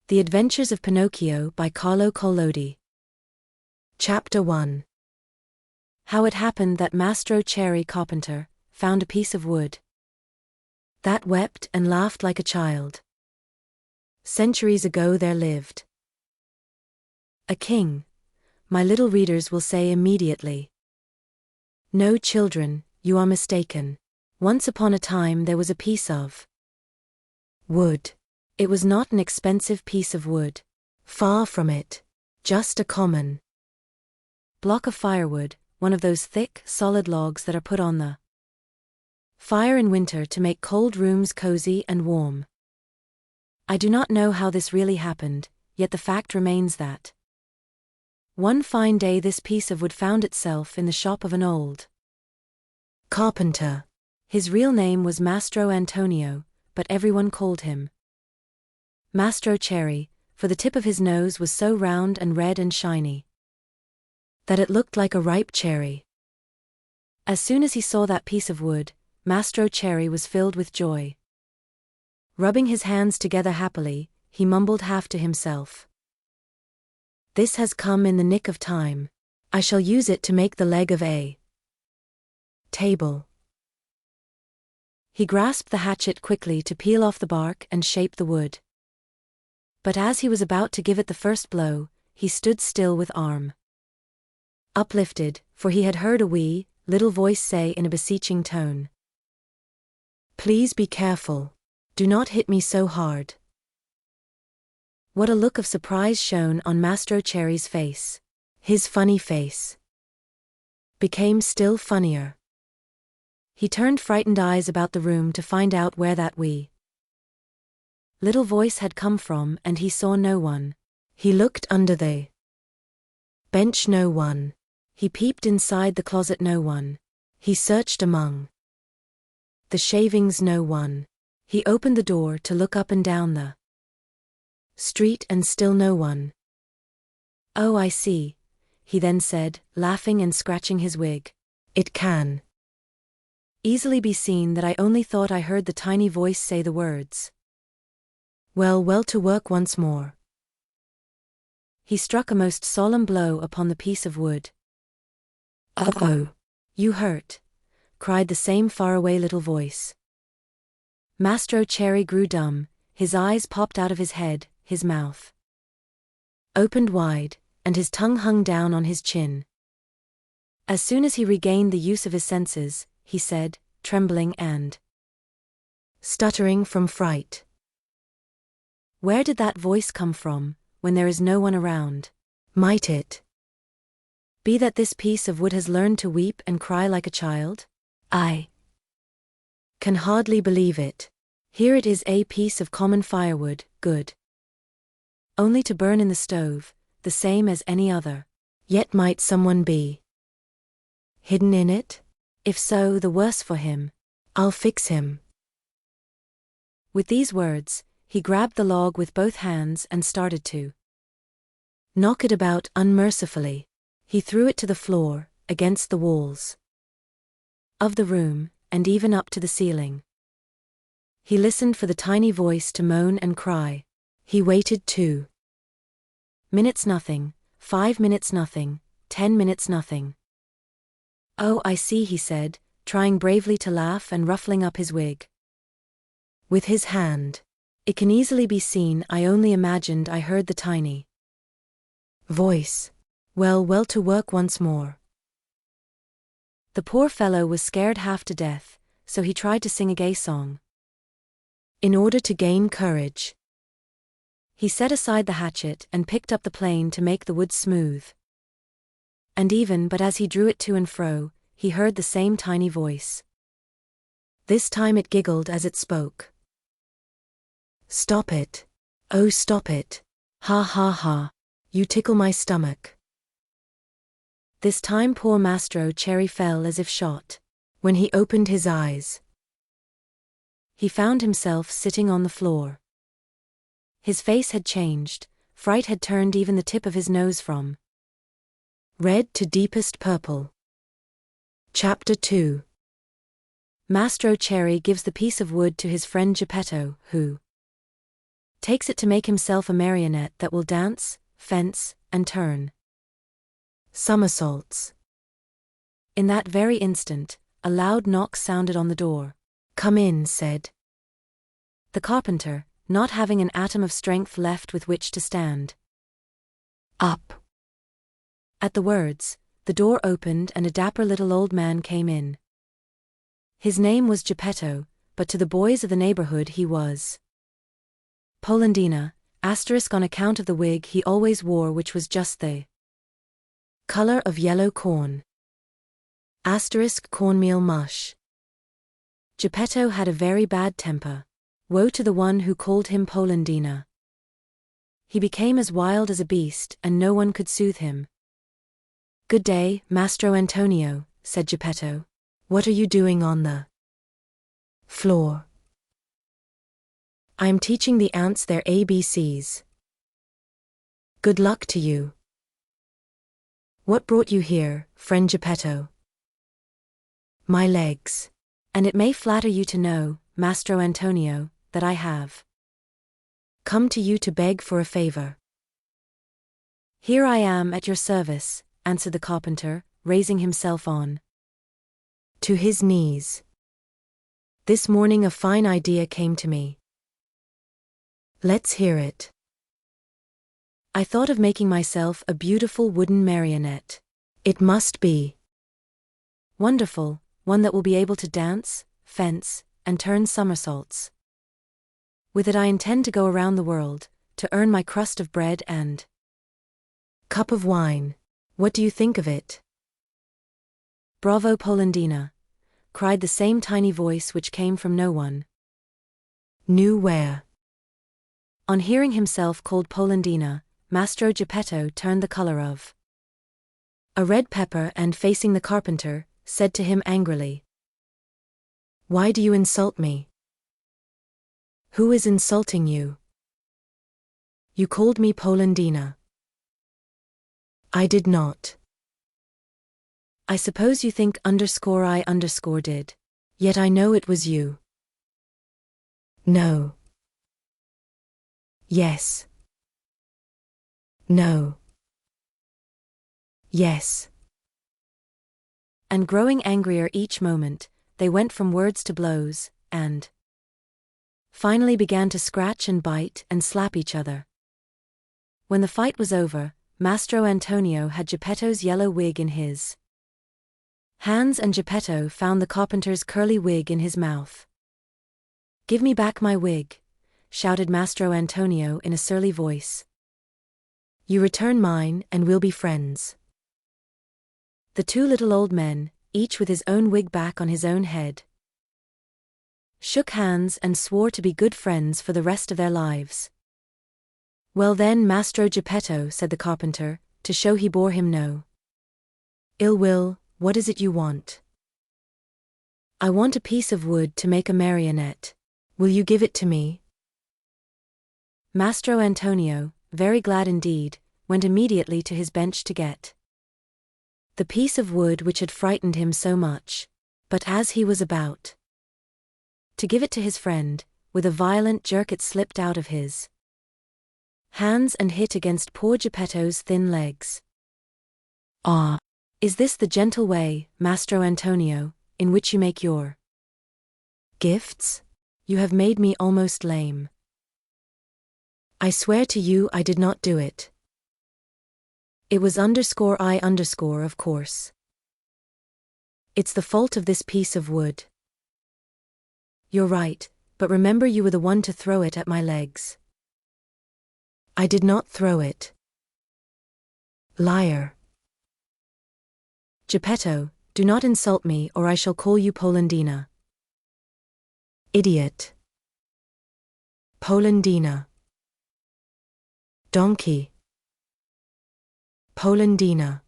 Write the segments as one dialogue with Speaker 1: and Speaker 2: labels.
Speaker 1: The Adventures of Pinocchio by Carlo Collodi. Chapter 1. How it happened that Mastro Cherry Carpenter found a piece of wood that wept and laughed like a child. Centuries ago there lived a king. My little readers will say immediately, "No, children, you are mistaken. Once upon a time there was a piece of wood. It was not an expensive piece of wood. Far from it. Just a common block of firewood, one of those thick, solid logs that are put on the fire in winter to make cold rooms cozy and warm. I do not know how this really happened, yet the fact remains that one fine day this piece of wood found itself in the shop of an old carpenter. His real name was Mastro Antonio, but everyone called him Mastro Cherry, for the tip of his nose was so round and red and shiny that it looked like a ripe cherry. As soon as he saw that piece of wood, Mastro Cherry was filled with joy. Rubbing his hands together happily, he mumbled half to himself, "This has come in the nick of time. I shall use it to make the leg of a table." He grasped the hatchet quickly to peel off the bark and shape the wood. But as he was about to give it the first blow, he stood still with arm uplifted, for he had heard a wee, little voice say in a beseeching tone, "Please be careful. Do not hit me so hard." What a look of surprise shone on Mastro Cherry's face. His funny face became still funnier. He turned frightened eyes about the room to find out where that wee little voice had come from, and he saw no one. He looked under the bench, no one. He peeped inside the closet, no one. He searched among the shavings, no one. He opened the door to look up and down the street, and still no one. "Oh, I see," he then said, laughing and scratching his wig. "It can easily be seen that I only thought I heard the tiny voice say the words. Well, to work once more." He struck a most solemn blow upon the piece of wood. "Oh, you hurt?" cried the same faraway little voice. Mastro Cherry grew dumb, his eyes popped out of his head, his mouth opened wide, and his tongue hung down on his chin. As soon as he regained the use of his senses, he said, trembling and stuttering from fright, "Where did that voice come from, when there is no one around? Might it be that this piece of wood has learned to weep and cry like a child? I can hardly believe it. Here it is, a piece of common firewood, good only to burn in the stove, the same as any other. Yet might someone be hidden in it? If so, the worse for him. I'll fix him." With these words, he grabbed the log with both hands and started to knock it about unmercifully. He threw it to the floor, against the walls of the room, and even up to the ceiling. He listened for the tiny voice to moan and cry. He waited 2 minutes, nothing. 5 minutes, nothing. 10 minutes, nothing. "Oh, I see," he said, trying bravely to laugh and ruffling up his wig with his hand. "It can easily be seen I only imagined I heard the tiny voice. Well, to work once more." The poor fellow was scared half to death, so he tried to sing a gay song. In order to gain courage, he set aside the hatchet and picked up the plane to make the wood smooth. And even but as he drew it to and fro, he heard the same tiny voice. This time it giggled as it spoke. "Stop it. Oh, stop it. Ha ha ha. You tickle my stomach." This time poor Mastro Cherry fell as if shot. When he opened his eyes, he found himself sitting on the floor. His face had changed, fright had turned even the tip of his nose from red to deepest purple. Chapter 2. Mastro Cherry gives the piece of wood to his friend Geppetto, who takes it to make himself a marionette that will dance, fence, and turn somersaults. In that very instant, a loud knock sounded on the door. "Come in," said the carpenter, not having an atom of strength left with which to stand up. At the words, the door opened and a dapper little old man came in. His name was Geppetto, but to the boys of the neighborhood he was Polendina, * on account of the wig he always wore, which was just the color of yellow corn. * Cornmeal mush. Geppetto had a very bad temper. Woe to the one who called him Polendina. He became as wild as a beast, and no one could soothe him. "Good day, Mastro Antonio," said Geppetto. "What are you doing on the floor?" "I am teaching the ants their ABCs. "Good luck to you." "What brought you here, friend Geppetto?" "My legs. And it may flatter you to know, Mastro Antonio, that I have come to you to beg for a favor." "Here I am at your service," answered the carpenter, raising himself on to his knees. "This morning a fine idea came to me." "Let's hear it." "I thought of making myself a beautiful wooden marionette. It must be wonderful, one that will be able to dance, fence, and turn somersaults. With it I intend to go around the world, to earn my crust of bread and cup of wine. What do you think of it?" "Bravo, Polendina," cried the same tiny voice which came from no one knew where. On hearing himself called Polendina, Mastro Geppetto turned the color of a red pepper and, facing the carpenter, said to him angrily, "Why do you insult me?" "Who is insulting you?" "You called me Polendina." "I did not." "I suppose you think _I_ did. Yet I know it was you." "No." "Yes." "No." "Yes." And growing angrier each moment, they went from words to blows, and finally began to scratch and bite and slap each other. When the fight was over, Mastro Antonio had Geppetto's yellow wig in his hands and Geppetto found the carpenter's curly wig in his mouth. "Give me back my wig," shouted Mastro Antonio in a surly voice. "You return mine and we'll be friends." The two little old men, each with his own wig back on his own head, shook hands and swore to be good friends for the rest of their lives. "Well then, Mastro Geppetto," said the carpenter, to show he bore him no ill will, "what is it you want?" "I want a piece of wood to make a marionette. Will you give it to me?" Mastro Antonio, very glad indeed, went immediately to his bench to get the piece of wood which had frightened him so much. But as he was about to give it to his friend, with a violent jerk it slipped out of his hands and hit against poor Geppetto's thin legs. "Ah! Is this the gentle way, Mastro Antonio, in which you make your gifts? You have made me almost lame." "I swear to you I did not do it. It was _I_, of course. It's the fault of this piece of wood." "You're right, but remember you were the one to throw it at my legs." "I did not throw it." "Liar." "Geppetto, do not insult me or I shall call you Polendina." "Idiot." "Polendina." "Donkey." "Polendina."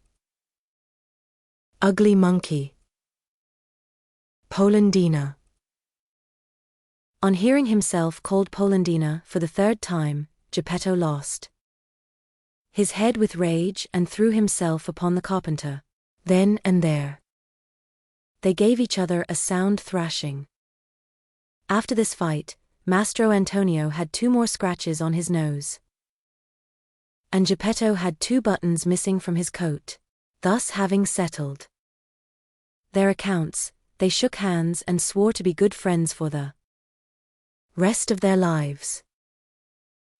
Speaker 1: "Ugly monkey." "Polendina." On hearing himself called Polendina for the third time, Geppetto lost his head with rage and threw himself upon the carpenter. Then and there, they gave each other a sound thrashing. After this fight, Mastro Antonio had 2 more scratches on his nose. And Geppetto had 2 buttons missing from his coat. Thus having settled their accounts, they shook hands and swore to be good friends for the rest of their lives.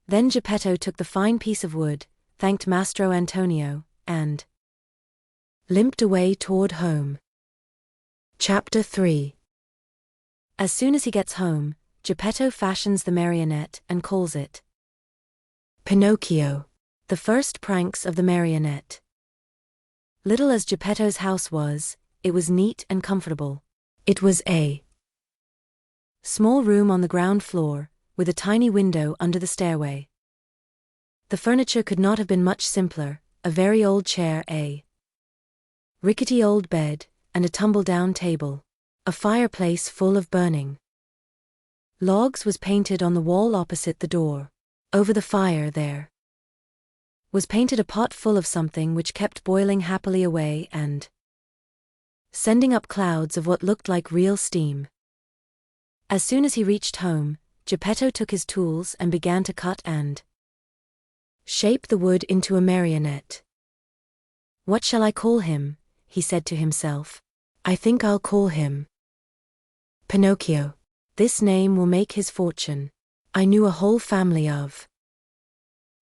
Speaker 1: Then Geppetto took the fine piece of wood, thanked Mastro Antonio, and limped away toward home. Chapter 3. As soon as he gets home, Geppetto fashions the marionette and calls it Pinocchio, the first pranks of the marionette. Little as Geppetto's house was, it was neat and comfortable. It was a small room on the ground floor, with a tiny window under the stairway. The furniture could not have been much simpler: a very old chair, a rickety old bed, and a tumble-down table. A fireplace full of burning logs was painted on the wall opposite the door. Over the fire there was painted a pot full of something which kept boiling happily away and sending up clouds of what looked like real steam. As soon as he reached home, Geppetto took his tools and began to cut and shape the wood into a marionette. "What shall I call him?" he said to himself. "I think I'll call him Pinocchio. This name will make his fortune. I knew a whole family of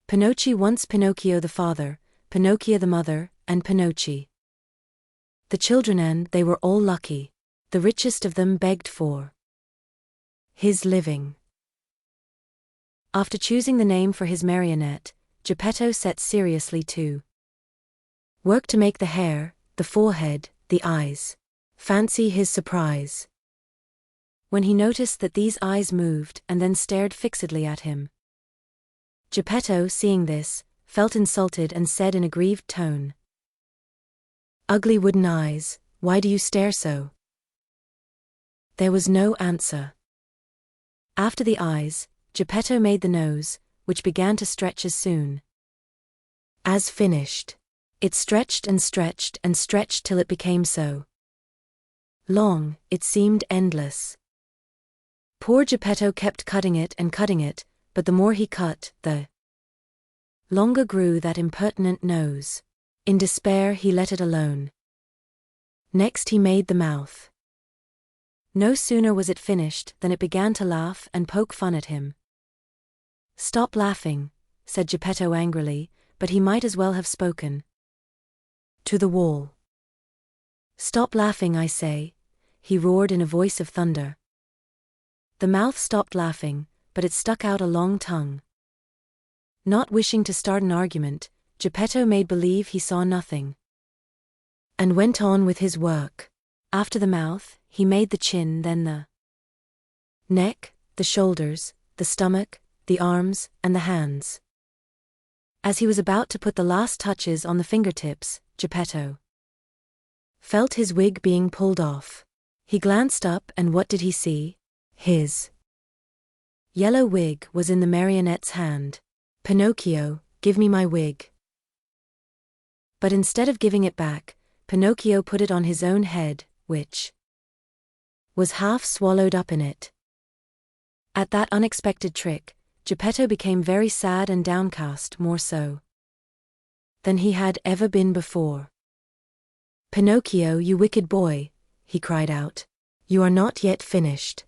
Speaker 1: Pinocchi once: Pinocchio the father, Pinocchia the mother, and Pinocchi the children, and they were all lucky. The richest of them begged for his living." After choosing the name for his marionette, Geppetto set seriously to work to make the hair, the forehead, the eyes. Fancy his surprise when he noticed that these eyes moved and then stared fixedly at him. Geppetto, seeing this, felt insulted and said in a grieved tone, "Ugly wooden eyes, why do you stare so?" There was no answer. After the eyes, Geppetto made the nose, which began to stretch as soon as finished. It stretched and stretched and stretched till it became so long, it seemed endless. Poor Geppetto kept cutting it and cutting it, but the more he cut, the longer grew that impertinent nose. In despair he let it alone. Next he made the mouth. No sooner was it finished than it began to laugh and poke fun at him. "Stop laughing," said Geppetto angrily, but he might as well have spoken to the wall. "Stop laughing, I say," he roared in a voice of thunder. The mouth stopped laughing, but it stuck out a long tongue. Not wishing to start an argument, Geppetto made believe he saw nothing and went on with his work. After the mouth, he made the chin, then the neck, the shoulders, the stomach, the arms, and the hands. As he was about to put the last touches on the fingertips, Geppetto felt his wig being pulled off. He glanced up, and what did he see? His yellow wig was in the marionette's hand. "Pinocchio, give me my wig." But instead of giving it back, Pinocchio put it on his own head, which was half swallowed up in it. At that unexpected trick, Geppetto became very sad and downcast, more so than he had ever been before. "Pinocchio, you wicked boy," he cried out. "You are not yet finished.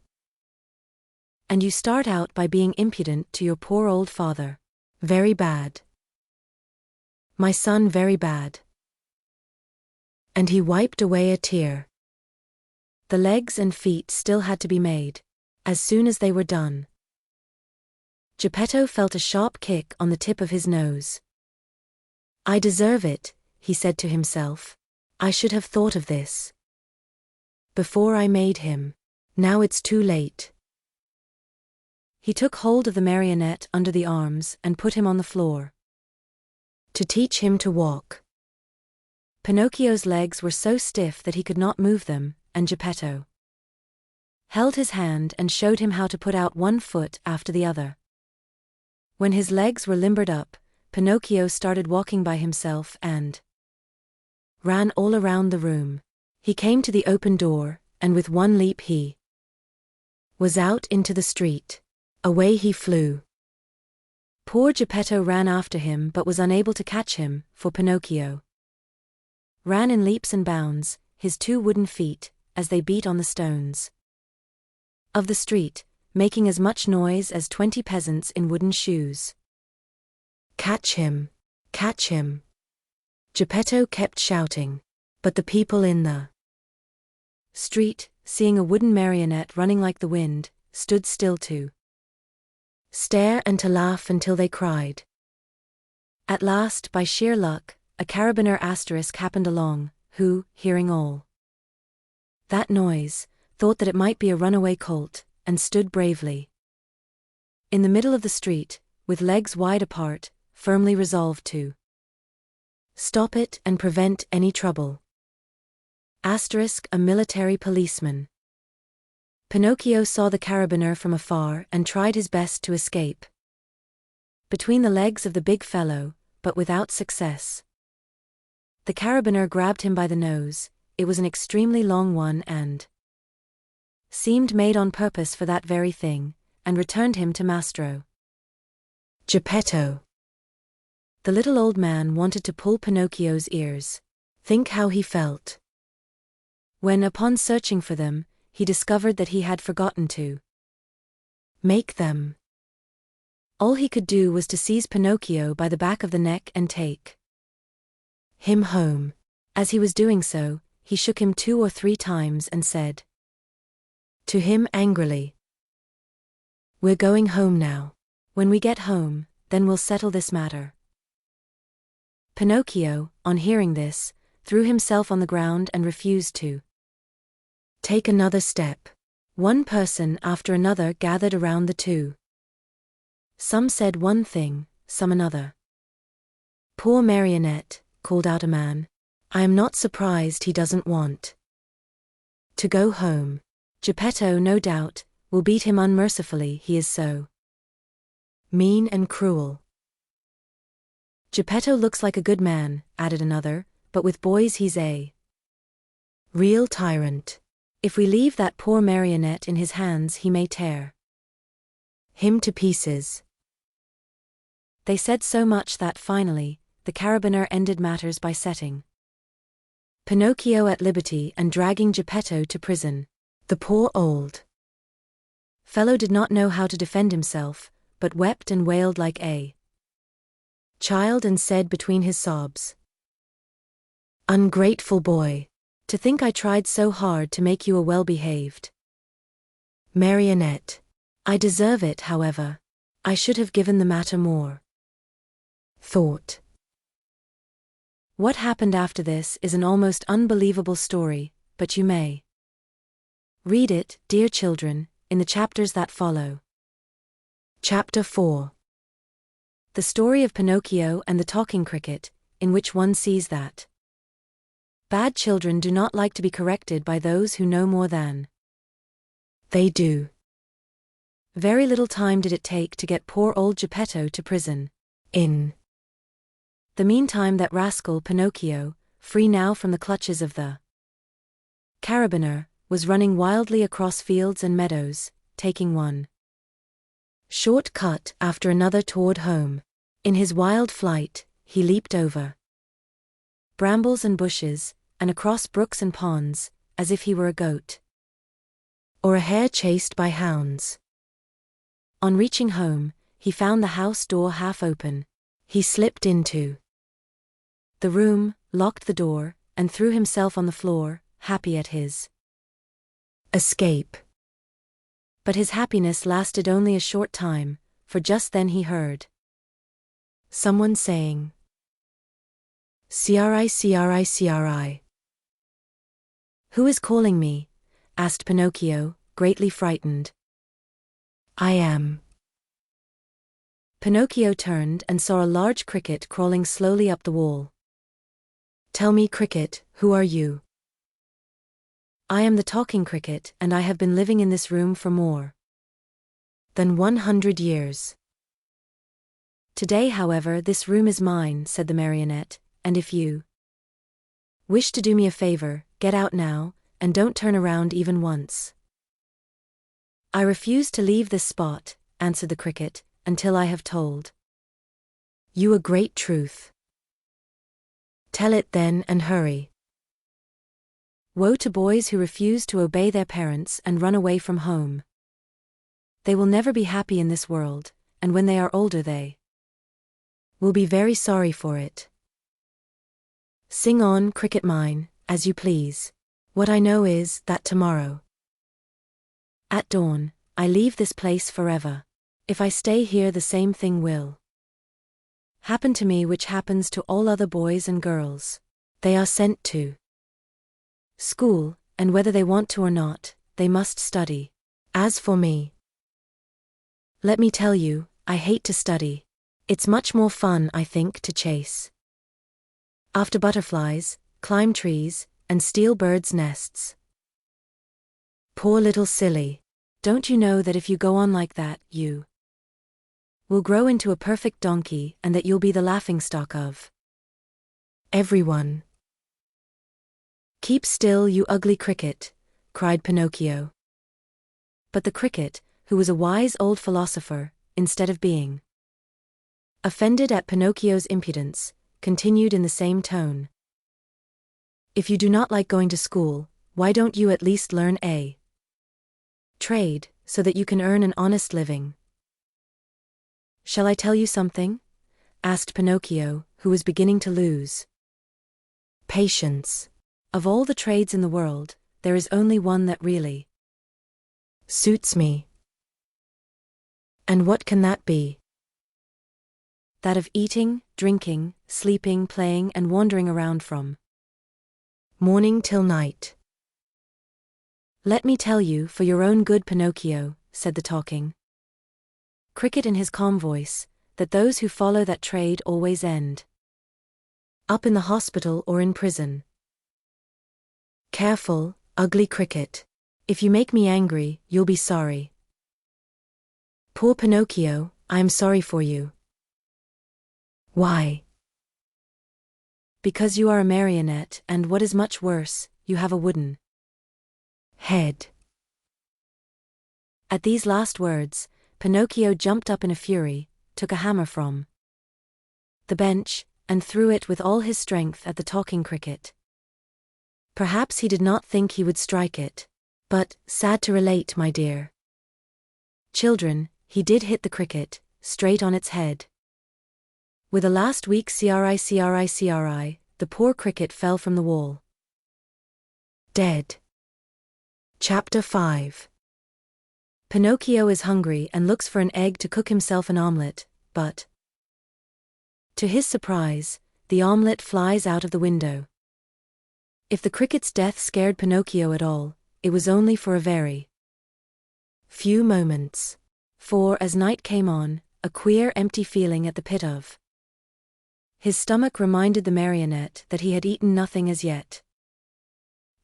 Speaker 1: And you start out by being impudent to your poor old father. Very bad. My son, very bad." And he wiped away a tear. The legs and feet still had to be made. As soon as they were done, Geppetto felt a sharp kick on the tip of his nose. "I deserve it," he said to himself. "I should have thought of this before I made him. Now it's too late." He took hold of the marionette under the arms and put him on the floor to teach him to walk. Pinocchio's legs were so stiff that he could not move them, and Geppetto held his hand and showed him how to put out one foot after the other. When his legs were limbered up, Pinocchio started walking by himself and ran all around the room. He came to the open door, and with one leap he was out into the street. Away he flew. Poor Geppetto ran after him but was unable to catch him, for Pinocchio ran in leaps and bounds, his 2 wooden feet, as they beat on the stones of the street, making as much noise as 20 peasants in wooden shoes. Catch him! Catch him! Geppetto kept shouting. But the people in the street, seeing a wooden marionette running like the wind, stood still to stare and to laugh until they cried. At last, by sheer luck, a carabiner asterisk happened along, who, hearing all that noise, thought that it might be a runaway colt, and stood bravely in the middle of the street, with legs wide apart, firmly resolved to stop it and prevent any trouble. A military policeman. Pinocchio saw the carabiner from afar and tried his best to escape between the legs of the big fellow, but without success. The carabiner grabbed him by the nose. It was an extremely long one and seemed made on purpose for that very thing, and returned him to Mastro Geppetto. The little old man wanted to pull Pinocchio's ears. Think how he felt when, upon searching for them, he discovered that he had forgotten to make them. All he could do was to seize Pinocchio by the back of the neck and take him home. As he was doing so, he shook him 2 or 3 times and said to him angrily, "We're going home now. When we get home, then we'll settle this matter." Pinocchio, on hearing this, threw himself on the ground and refused to take another step. One person after another gathered around the 2. Some said one thing, some another. "Poor marionette," called out a man. "I am not surprised he doesn't want to go home. Geppetto, no doubt, will beat him unmercifully, he is so mean and cruel." "Geppetto looks like a good man," added another, "but with boys he's a real tyrant. If we leave that poor marionette in his hands he may tear him to pieces." They said so much that finally, the carabiner ended matters by setting Pinocchio at liberty and dragging Geppetto to prison. The poor old fellow did not know how to defend himself, but wept and wailed like a child and said between his sobs, "Ungrateful boy! To think I tried so hard to make you a well-behaved marionette. I deserve it, however. I should have given the matter more thought." What happened after this is an almost unbelievable story, but you may read it, dear children, in the chapters that follow. Chapter 4. The story of Pinocchio and the talking cricket, in which one sees that bad children do not like to be corrected by those who know more than they do. Very little time did it take to get poor old Geppetto to prison. In the meantime, that rascal Pinocchio, free now from the clutches of the carabiner, was running wildly across fields and meadows, taking one short cut after another toward home. In his wild flight, he leaped over brambles and bushes, and across brooks and ponds, as if he were a goat or a hare chased by hounds. On reaching home, he found the house door half open. He slipped into the room, locked the door, and threw himself on the floor, happy at his escape. But his happiness lasted only a short time, for just then he heard someone saying, "Cri, cri, cri." "Who is calling me?" asked Pinocchio, greatly frightened. "I am." Pinocchio turned and saw a large cricket crawling slowly up the wall. "Tell me, cricket, who are you?" "I am the talking cricket, and I have been living in this room for more than 100 years. Today, however, this room is mine," said the marionette, "and if you wish to do me a favor, get out now, and don't turn around even once." "I refuse to leave this spot, answered the cricket, until I have told you a great truth. Tell it then and hurry. Woe to boys who refuse to obey their parents and run away from home. They will never be happy in this world, and when they are older they will be very sorry for it. Sing on, cricket mine, as you please. What I know is that tomorrow, at dawn, I leave this place forever. If I stay here, the same thing will happen to me which happens to all other boys and girls. They are sent to school, and whether they want to or not, they must study. As for me, let me tell you, I hate to study. It's much more fun, I think, to chase after butterflies, climb trees, and steal birds' nests. Poor little silly. Don't you know that if you go on like that, you will grow into a perfect donkey, and that you'll be the laughingstock of everyone? Keep still, you ugly cricket, cried Pinocchio. But the cricket, who was a wise old philosopher, instead of being offended at Pinocchio's impudence, continued in the same tone. If you do not like going to school, why don't you at least learn a trade, so that you can earn an honest living? Shall I tell you something? Asked Pinocchio, who was beginning to lose patience. Of all the trades in the world, there is only one that really suits me. And what can that be? That of eating, drinking, sleeping, playing, and wandering around from morning till night. Let me tell you, for your own good, Pinocchio, said the talking cricket in his calm voice, that those who follow that trade always end up in the hospital or in prison. Careful, ugly cricket. If you make me angry, you'll be sorry. Poor Pinocchio, I am sorry for you. Why? Because you are a marionette, and what is much worse, you have a wooden head. At these last words, Pinocchio jumped up in a fury, took a hammer from the bench, and threw it with all his strength at the talking cricket. Perhaps he did not think he would strike it, but, sad to relate, my dear children, he did hit the cricket, straight on its head. With a last weak cri, the poor cricket fell from the wall, dead. Chapter 5. Pinocchio is hungry and looks for an egg to cook himself an omelette, but to his surprise, the omelette flies out of the window. If the cricket's death scared Pinocchio at all, it was only for a very few moments. For as night came on, a queer empty feeling at the pit of his stomach reminded the marionette that he had eaten nothing as yet.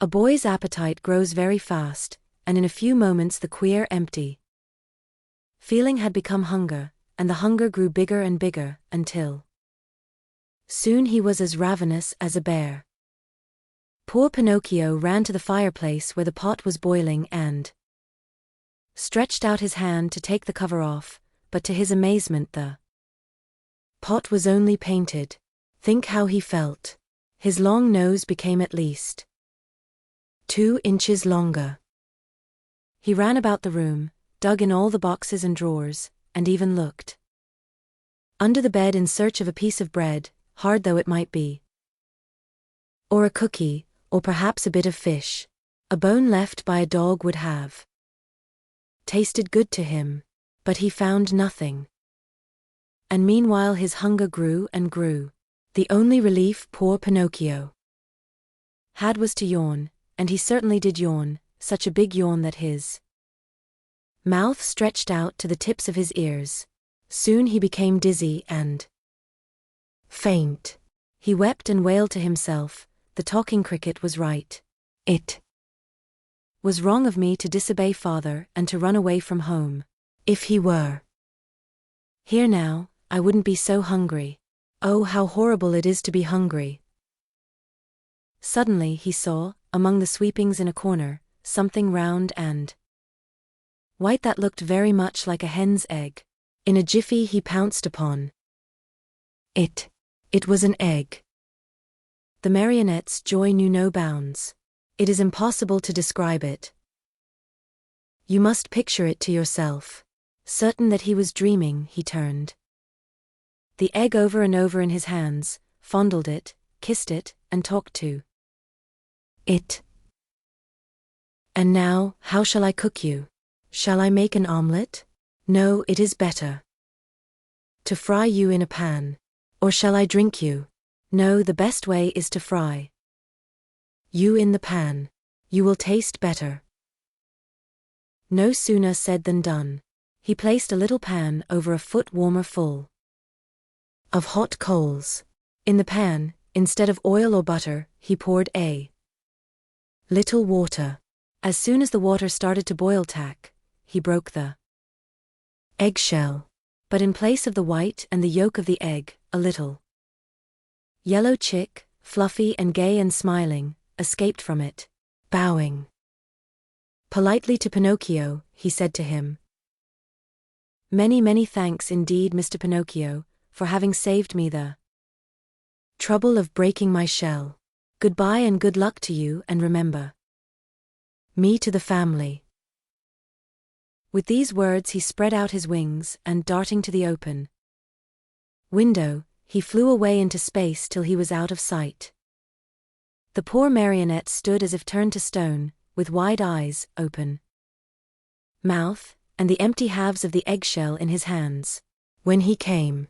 Speaker 1: A boy's appetite grows very fast, and in a few moments the queer empty feeling had become hunger, and the hunger grew bigger and bigger, until soon he was as ravenous as a bear. Poor Pinocchio ran to the fireplace where the pot was boiling and stretched out his hand to take the cover off, but to his amazement the pot was only painted. Think how he felt. His long nose became at least 2 inches longer. He ran about the room, dug in all the boxes and drawers, and even looked under the bed in search of a piece of bread, hard though it might be, or a cookie, or perhaps a bit of fish. A bone left by a dog would have tasted good to him, but he found nothing. And meanwhile his hunger grew and grew. The only relief poor Pinocchio had was to yawn, and he certainly did yawn, such a big yawn that his mouth stretched out to the tips of his ears. Soon he became dizzy and faint. He wept and wailed to himself, the talking cricket was right. It was wrong of me to disobey father and to run away from home. If he were here now, I wouldn't be so hungry. Oh, how horrible it is to be hungry. Suddenly he saw, among the sweepings in a corner, something round and white that looked very much like a hen's egg. In a jiffy he pounced upon it. It was an egg. The marionette's joy knew no bounds. It is impossible to describe it. You must picture it to yourself. Certain that he was dreaming, he turned the egg over and over in his hands, fondled it, kissed it, and talked to it. And now, how shall I cook you? Shall I make an omelette? No, it is better to fry you in a pan. Or shall I drink you? No, the best way is to fry you in the pan. You will taste better. No sooner said than done. He placed a little pan over a foot warmer full of hot coals. In the pan, instead of oil or butter, he poured a little water. As soon as the water started to boil, he broke the eggshell. But in place of the white and the yolk of the egg, a little yellow chick, fluffy and gay and smiling, escaped from it. Bowing politely to Pinocchio, he said to him, "Many, many thanks indeed, Mr. Pinocchio, for having saved me the trouble of breaking my shell. Goodbye and good luck to you, and remember me to the family." With these words he spread out his wings, and darting to the open window, he flew away into space till he was out of sight. The poor marionette stood as if turned to stone, with wide eyes, open mouth, and the empty halves of the eggshell in his hands. When he came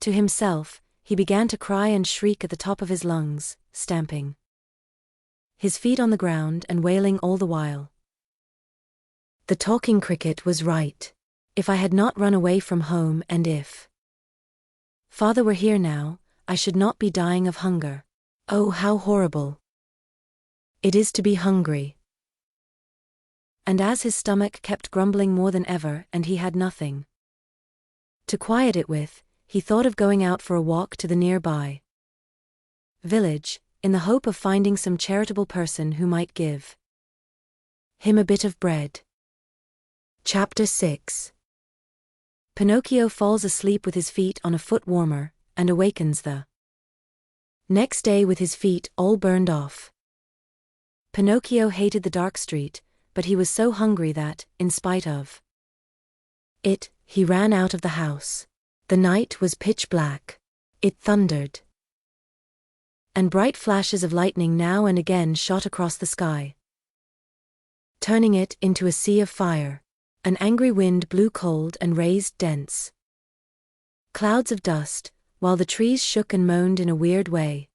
Speaker 1: to himself, he began to cry and shriek at the top of his lungs, stamping his feet on the ground and wailing all the while. The talking cricket was right. If I had not run away from home, and if Father were here now, I should not be dying of hunger. Oh, how horrible it is to be hungry. And as his stomach kept grumbling more than ever and he had nothing to quiet it with, he thought of going out for a walk to the nearby village, in the hope of finding some charitable person who might give him a bit of bread. Chapter 6. Pinocchio falls asleep with his feet on a foot warmer, and awakens the next day with his feet all burned off. Pinocchio hated the dark street, but he was so hungry that, in spite of it, he ran out of the house. The night was pitch black. It thundered, and bright flashes of lightning now and again shot across the sky, turning it into a sea of fire. An angry wind blew cold and raised dense clouds of dust, while the trees shook and moaned in a weird way.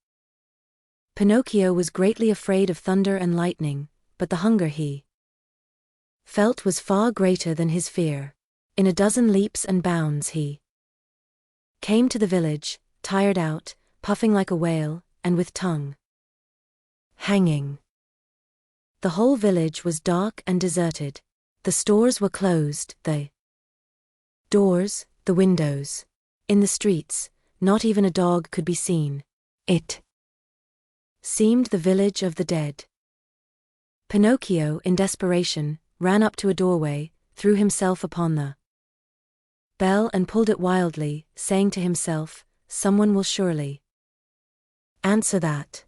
Speaker 1: Pinocchio was greatly afraid of thunder and lightning, but the hunger he felt was far greater than his fear. In a dozen leaps and bounds he came to the village, tired out, puffing like a whale, and with tongue hanging. The whole village was dark and deserted. The stores were closed, the doors, the windows. In the streets, not even a dog could be seen. It seemed the village of the dead. Pinocchio, in desperation, ran up to a doorway, threw himself upon the bell and pulled it wildly, saying to himself, "Someone will surely answer that."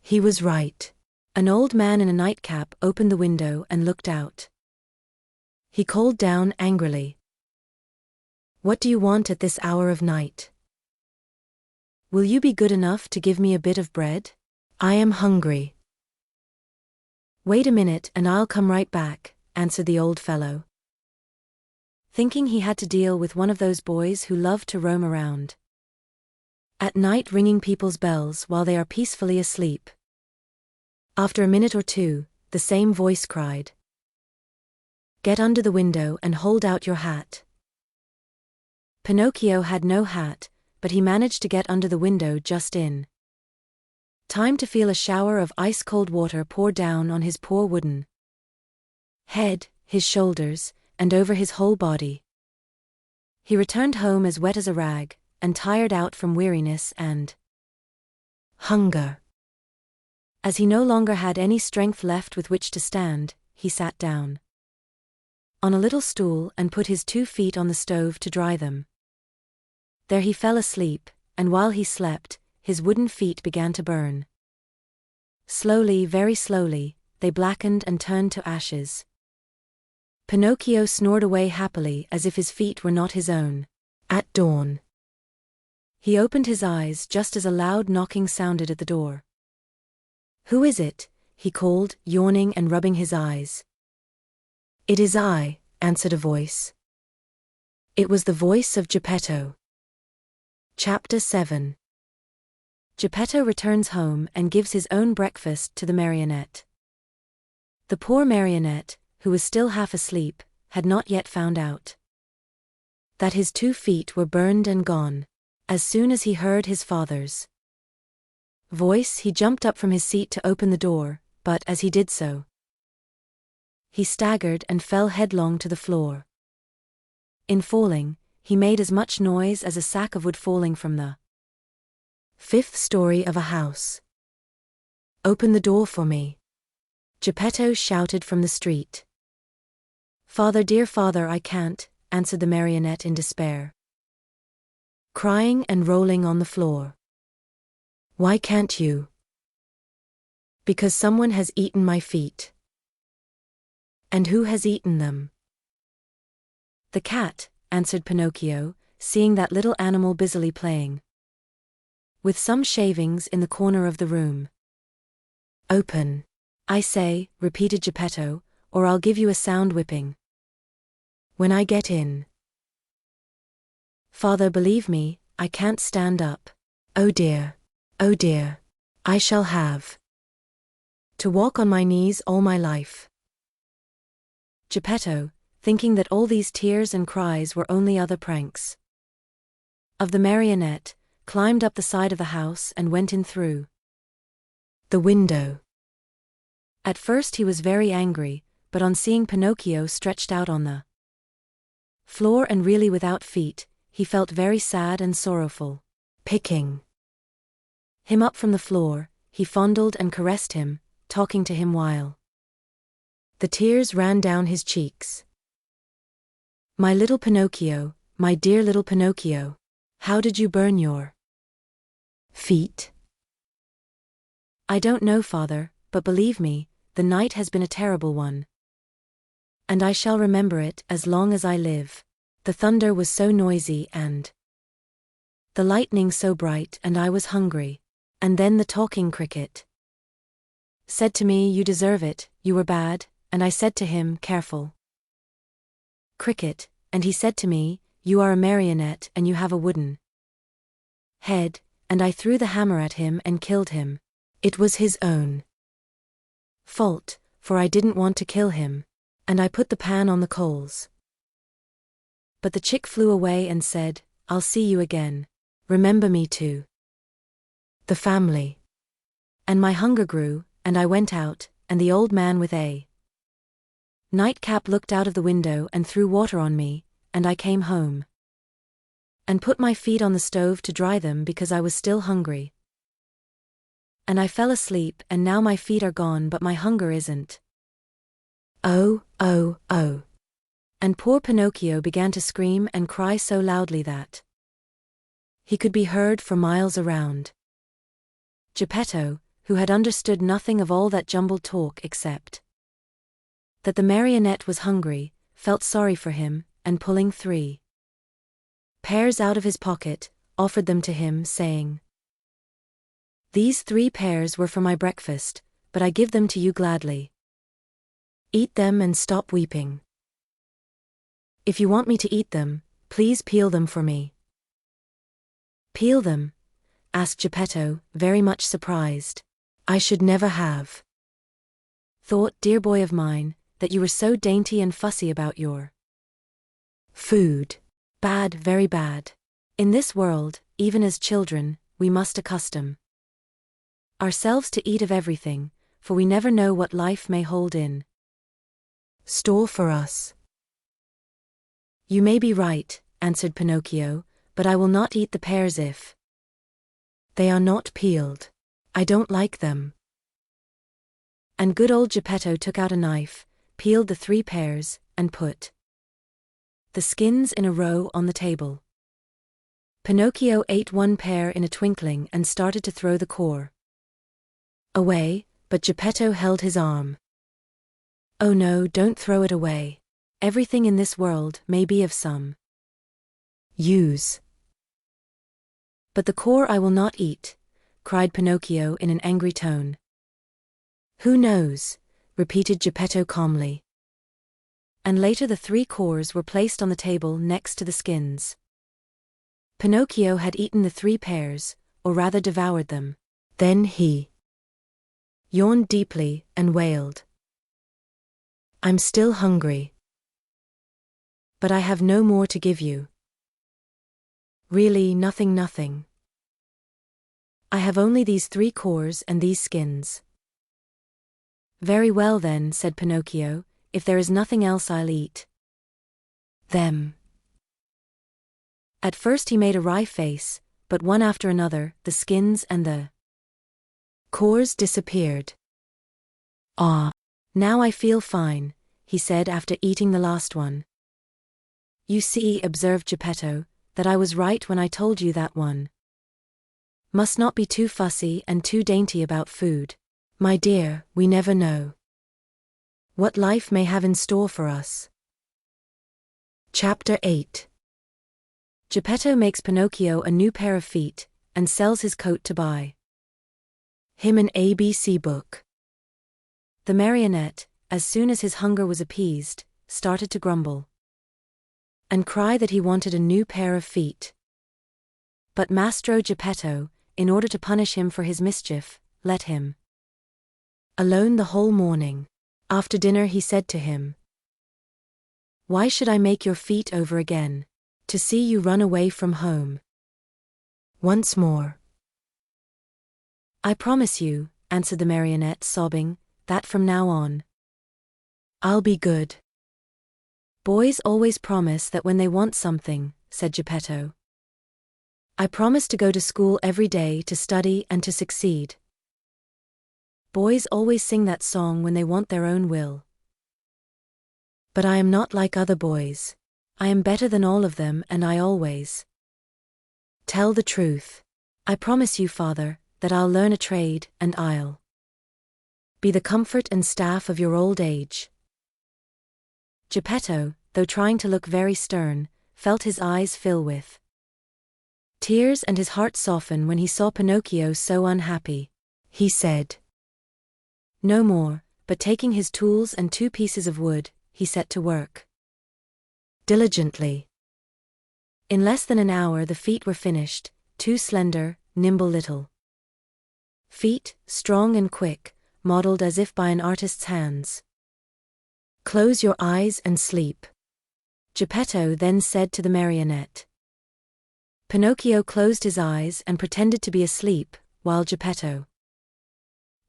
Speaker 1: He was right. An old man in a nightcap opened the window and looked out. He called down angrily, "What do you want at this hour of night? Will you be good enough to give me a bit of bread? I am hungry." "Wait a minute and I'll come right back," answered the old fellow, thinking he had to deal with one of those boys who love to roam around at night ringing people's bells while they are peacefully asleep. After a minute or two, the same voice cried, "Get under the window and hold out your hat." Pinocchio had no hat, but he managed to get under the window just in time to feel a shower of ice-cold water pour down on his poor wooden head, his shoulders, and over his whole body. He returned home as wet as a rag, and tired out from weariness and hunger. As he no longer had any strength left with which to stand, he sat down on a little stool and put his 2 feet on the stove to dry them. There he fell asleep, and while he slept, his wooden feet began to burn. Slowly, very slowly, they blackened and turned to ashes. Pinocchio snored away happily as if his feet were not his own. At dawn, he opened his eyes just as a loud knocking sounded at the door. "Who is it?" he called, yawning and rubbing his eyes. "It is I," answered a voice. It was the voice of Geppetto. Chapter 7. Geppetto returns home and gives his own breakfast to the marionette. The poor marionette, who was still half asleep, had not yet found out that his 2 feet were burned and gone. As soon as he heard his father's voice, he jumped up from his seat to open the door, but as he did so, he staggered and fell headlong to the floor. In falling, he made as much noise as a sack of wood falling from the 5th story of a house. "Open the door for me," Geppetto shouted from the street. "Father, dear father, I can't," answered the marionette in despair, crying and rolling on the floor. "Why can't you?" "Because someone has eaten my feet." "And who has eaten them?" "The cat," answered Pinocchio, seeing that little animal busily playing with some shavings in the corner of the room. "Open, I say," repeated Geppetto, "or I'll give you a sound whipping when I get in." "Father, believe me, I can't stand up. Oh dear, I shall have to walk on my knees all my life." Geppetto, thinking that all these tears and cries were only other pranks of the marionette, climbed up the side of the house and went in through the window. At first he was very angry, but on seeing Pinocchio stretched out on the floor and really without feet, he felt very sad and sorrowful. Picking him up from the floor, he fondled and caressed him, talking to him while the tears ran down his cheeks. "My little Pinocchio, my dear little Pinocchio, how did you burn your feet?" "I don't know, father, but believe me, the night has been a terrible one. And I shall remember it as long as I live. The thunder was so noisy and the lightning so bright, and I was hungry. And then the talking cricket said to me, 'You deserve it, you were bad,' and I said to him, 'Careful, Cricket,' and he said to me, 'You are a marionette and you have a wooden head,' and I threw the hammer at him and killed him. It was his own fault, for I didn't want to kill him, and I put the pan on the coals. But the chick flew away and said, 'I'll see you again. Remember me to the family.' And my hunger grew, and I went out, and the old man with a nightcap looked out of the window and threw water on me, and I came home and put my feet on the stove to dry them because I was still hungry. And I fell asleep, and now my feet are gone, but my hunger isn't. Oh, oh, oh." And poor Pinocchio began to scream and cry so loudly that he could be heard for miles around. Geppetto, who had understood nothing of all that jumbled talk except that the marionette was hungry, felt sorry for him, and pulling 3 pears out of his pocket, offered them to him, saying, "These 3 pears were for my breakfast, but I give them to you gladly. Eat them and stop weeping. If you want me to eat them, please peel them for me." "Peel them?" asked Geppetto, very much surprised. "I should never have thought, dear boy of mine, that you were so dainty and fussy about your food. Bad, very bad. In this world, even as children, we must accustom ourselves to eat of everything, for we never know what life may hold in store for us." "You may be right," answered Pinocchio, "but I will not eat the pears if they are not peeled. I don't like them." And good old Geppetto took out a knife, peeled the 3 pears, and put the skins in a row on the table. Pinocchio ate 1 pear in a twinkling and started to throw the core away, but Geppetto held his arm. "Oh no, don't throw it away. Everything in this world may be of some use." "But the core I will not eat," cried Pinocchio in an angry tone. "Who knows?" repeated Geppetto calmly. And later the 3 cores were placed on the table next to the skins. Pinocchio had eaten the 3 pears, or rather devoured them. Then he yawned deeply and wailed, "I'm still hungry. But I have no more to give you. Really, nothing. I have only these 3 cores and these skins." "Very well then," said Pinocchio, "if there is nothing else I'll eat them." At first he made a wry face, but one after another, the skins and the cores disappeared. "Ah, now I feel fine," he said after eating the last one. "You see," observed Geppetto, "that I was right when I told you that one must not be too fussy and too dainty about food. My dear, we never know what life may have in store for us." Chapter 8. Geppetto makes Pinocchio a new pair of feet, and sells his coat to buy him an ABC book. The marionette, as soon as his hunger was appeased, started to grumble and cry that he wanted a new pair of feet. But Mastro Geppetto, in order to punish him for his mischief, let him alone the whole morning. After dinner he said to him, "Why should I make your feet over again? To see you run away from home once more." "I promise you," answered the marionette, sobbing, "that from now on I'll be good." "Boys always promise that when they want something," said Geppetto. "I promise to go to school every day to study and to succeed. Boys always sing that song when they want their own will. But I am not like other boys. I am better than all of them, and I always tell the truth. I promise you, father, that I'll learn a trade, and I'll be the comfort and staff of your old age." Geppetto, though trying to look very stern, felt his eyes fill with tears and his heart soften when he saw Pinocchio so unhappy. He said no more, but taking his tools and 2 pieces of wood, he set to work diligently. In less than an hour the feet were finished, 2 slender, nimble little feet, strong and quick, modeled as if by an artist's hands. "Close your eyes and sleep," Geppetto then said to the marionette. Pinocchio closed his eyes and pretended to be asleep, while Geppetto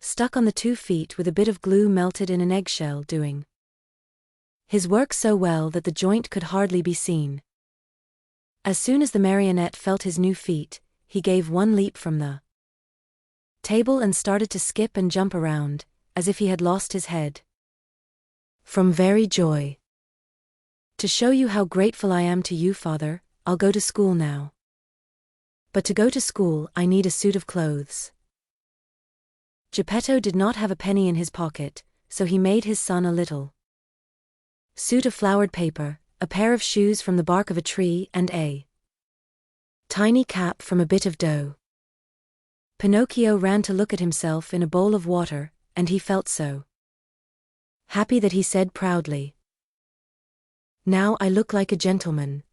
Speaker 1: stuck on the 2 feet with a bit of glue melted in an eggshell, doing his work so well that the joint could hardly be seen. As soon as the marionette felt his new feet, he gave 1 leap from the table and started to skip and jump around, as if he had lost his head from very joy. "To show you how grateful I am to you, father, I'll go to school now. But to go to school I need a suit of clothes." Geppetto did not have a penny in his pocket, so he made his son a little suit of flowered paper, a pair of shoes from the bark of a tree, and a tiny cap from a bit of dough. Pinocchio ran to look at himself in a bowl of water, and he felt so happy that he said proudly, "Now I look like a gentleman."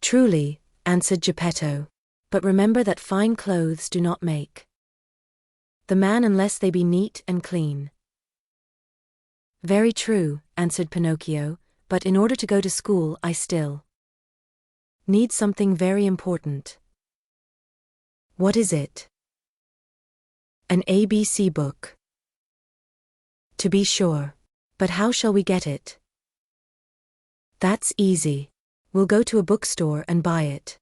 Speaker 1: "Truly," answered Geppetto, "but remember that fine clothes do not make the man unless they be neat and clean." "Very true," answered Pinocchio, "but in order to go to school I still need something very important." "What is it?" "An ABC book." "To be sure. But how shall we get it?" "That's easy. We'll go to a bookstore and buy it."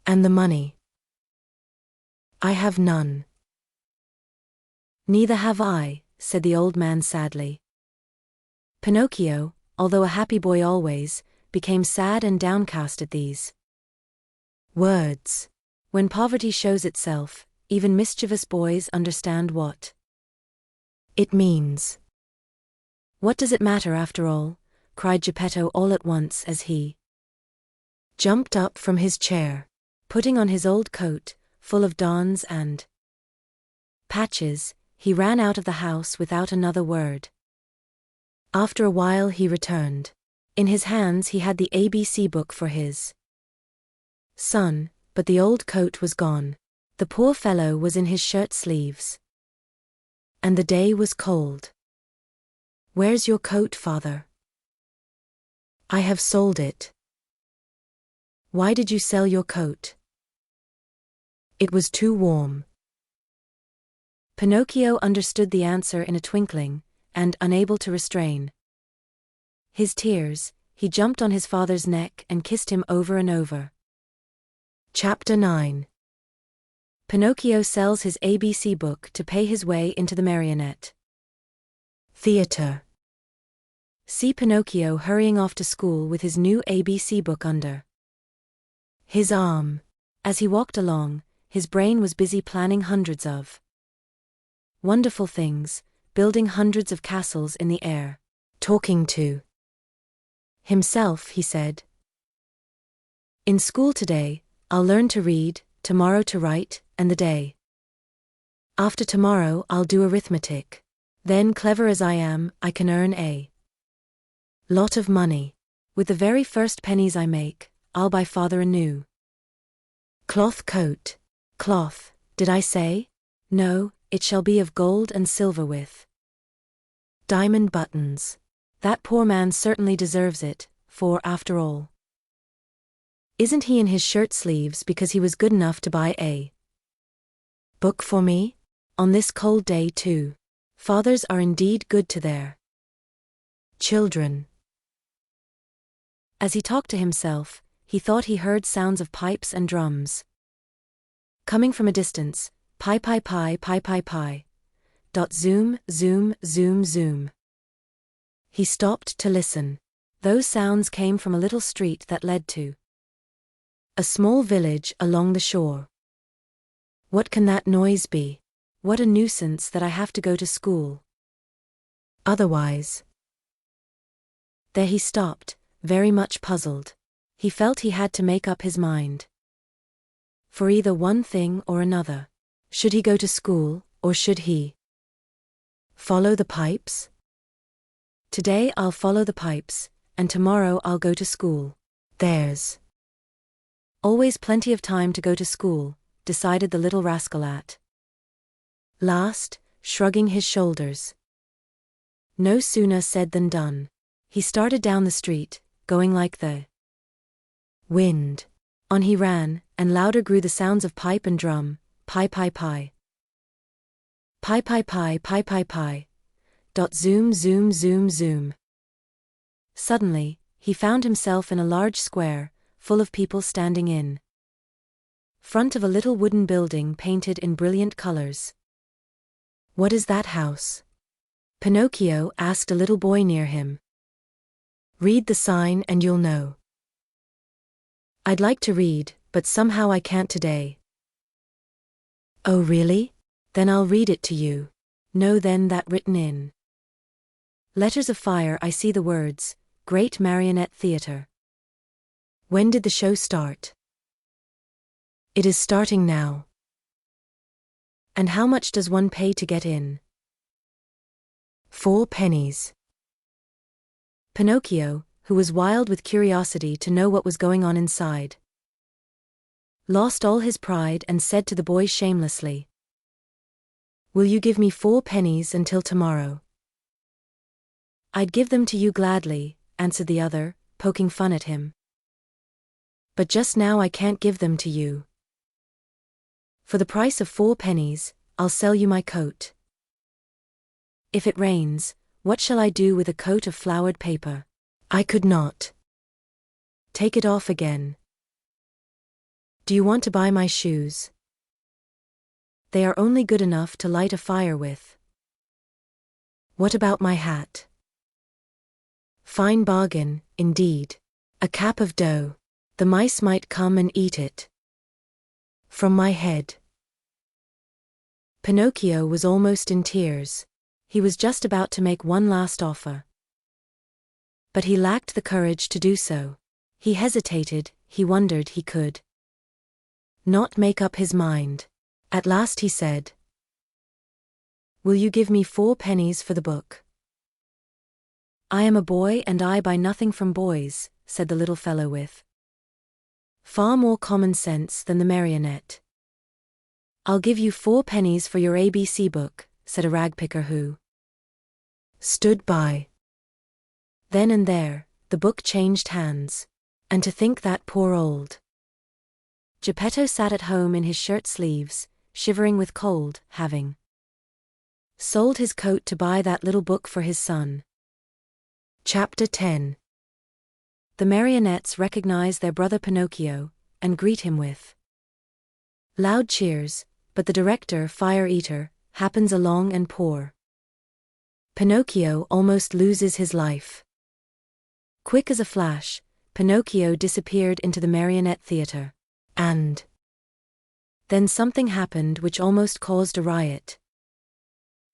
Speaker 1: "And the money?" "I have none." "Neither have I," said the old man sadly. Pinocchio, although a happy boy always, became sad and downcast at these words. When poverty shows itself, even mischievous boys understand what it means. "What does it matter after all?" cried Geppetto all at once as he jumped up from his chair. Putting on his old coat, full of darns and patches, he ran out of the house without another word. After a while he returned. In his hands he had the ABC book for his son, but the old coat was gone. The poor fellow was in his shirt sleeves. And the day was cold. "Where's your coat, father?" "I have sold it." "Why did you sell your coat?" "It was too warm." Pinocchio understood the answer in a twinkling, and, unable to restrain his tears, he jumped on his father's neck and kissed him over and over. Chapter 9. Pinocchio sells his ABC book to pay his way into the marionette theater. See Pinocchio hurrying off to school with his new ABC book under his arm. As he walked along, his brain was busy planning hundreds of wonderful things, building hundreds of castles in the air. Talking to himself, he said, "In school today, I'll learn to read, tomorrow to write, and the day after tomorrow I'll do arithmetic. Then, clever as I am, I can earn a lot of money. With the very first pennies I make, I'll buy father a new cloth coat." Cloth, did I say? No, it shall be of gold and silver with diamond buttons. That poor man certainly deserves it, for, after all, isn't he in his shirt sleeves because he was good enough to buy a book for me? On this cold day too. Fathers are indeed good to their children. As he talked to himself, he thought he heard sounds of pipes and drums coming from a distance. Pi pi pi pi pi pi. Zoom, zoom, zoom, zoom. He stopped to listen. Those sounds came from a little street that led to a small village along the shore. What can that noise be? What a nuisance that I have to go to school otherwise. There he stopped, very much puzzled. He felt he had to make up his mind for either one thing or another. Should he go to school, or should he follow the pipes? Today I'll follow the pipes, and tomorrow I'll go to school. There's always plenty of time to go to school, decided the little rascal at last, shrugging his shoulders. No sooner said than done. He started down the street, going like the wind. On he ran, and louder grew the sounds of pipe and drum. Pi pi pi. Pi pi pi pi pi pi. Zoom zoom zoom zoom. Suddenly, he found himself in a large square, full of people standing in front of a little wooden building painted in brilliant colors. "What is that house?" Pinocchio asked a little boy near him. "Read the sign and you'll know." "I'd like to read, but somehow I can't today." "Oh really? Then I'll read it to you." "No, then that written in letters of fire I see the words, Great Marionette Theater." "When did the show start?" "It is starting now." "And how much does one pay to get in?" 4 pennies. Pinocchio, who was wild with curiosity to know what was going on inside, lost all his pride and said to the boy shamelessly, "Will you give me 4 pennies until tomorrow?" "I'd give them to you gladly," answered the other, poking fun at him. "But just now I can't give them to you. For the price of 4 pennies, I'll sell you my coat." "If it rains, what shall I do with a coat of flowered paper?" "I could not." "Take it off again." "Do you want to buy my shoes?" "They are only good enough to light a fire with." What about my hat? Fine bargain, indeed. A cap of dough. The mice might come and eat it. From my head. Pinocchio was almost in tears. He was just about to make one last offer. But he lacked the courage to do so. He hesitated, he wondered he could not make up his mind. At last he said, "Will you give me 4 pennies for the book?" "I am a boy and I buy nothing from boys," said the little fellow with far more common sense than the marionette. "I'll give you 4 pennies for your ABC book," said a ragpicker who stood by. Then and there, the book changed hands. And to think that poor old Geppetto sat at home in his shirt sleeves, shivering with cold, having sold his coat to buy that little book for his son. Chapter 10. The marionettes recognize their brother Pinocchio, and greet him with loud cheers, but the director, Fire Eater, happens along and poor Pinocchio almost loses his life. Quick as a flash, Pinocchio disappeared into the marionette theater. And then something happened which almost caused a riot.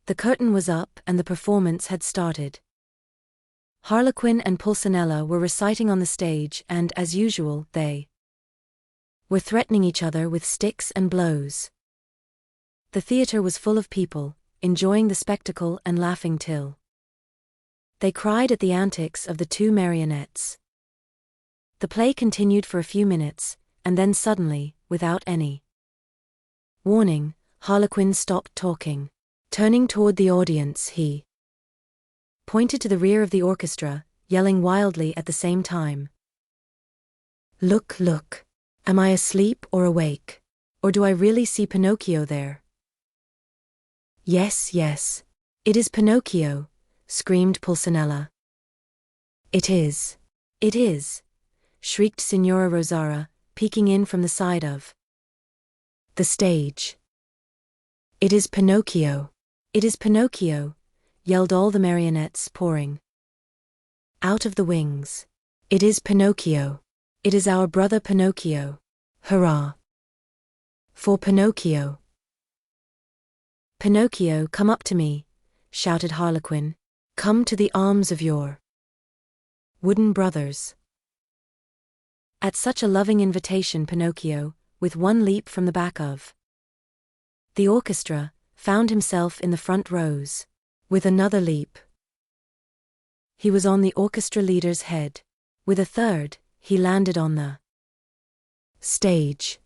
Speaker 1: The curtain was up and the performance had started. Harlequin and Pulcinella were reciting on the stage and, as usual, they were threatening each other with sticks and blows. The theater was full of people, enjoying the spectacle and laughing till they cried at the antics of the 2 marionettes. The play continued for a few minutes, and then suddenly, without any warning, Harlequin stopped talking. Turning toward the audience, he pointed to the rear of the orchestra, yelling wildly at the same time. "Look, look! Am I asleep or awake? Or do I really see Pinocchio there?" "Yes, yes. It is Pinocchio," screamed Pulcinella. "It is. It is," shrieked Signora Rosara, peeking in from the side of the stage. "It is Pinocchio. It is Pinocchio," yelled all the marionettes, pouring out of the wings. "It is Pinocchio. It is our brother Pinocchio. Hurrah for Pinocchio!" "Pinocchio, come up to me," shouted Harlequin. "Come to the arms of your wooden brothers." At such a loving invitation, Pinocchio, with one leap from the back of the orchestra, found himself in the front rows. With another leap, he was on the orchestra leader's head. With a third, he landed on the stage.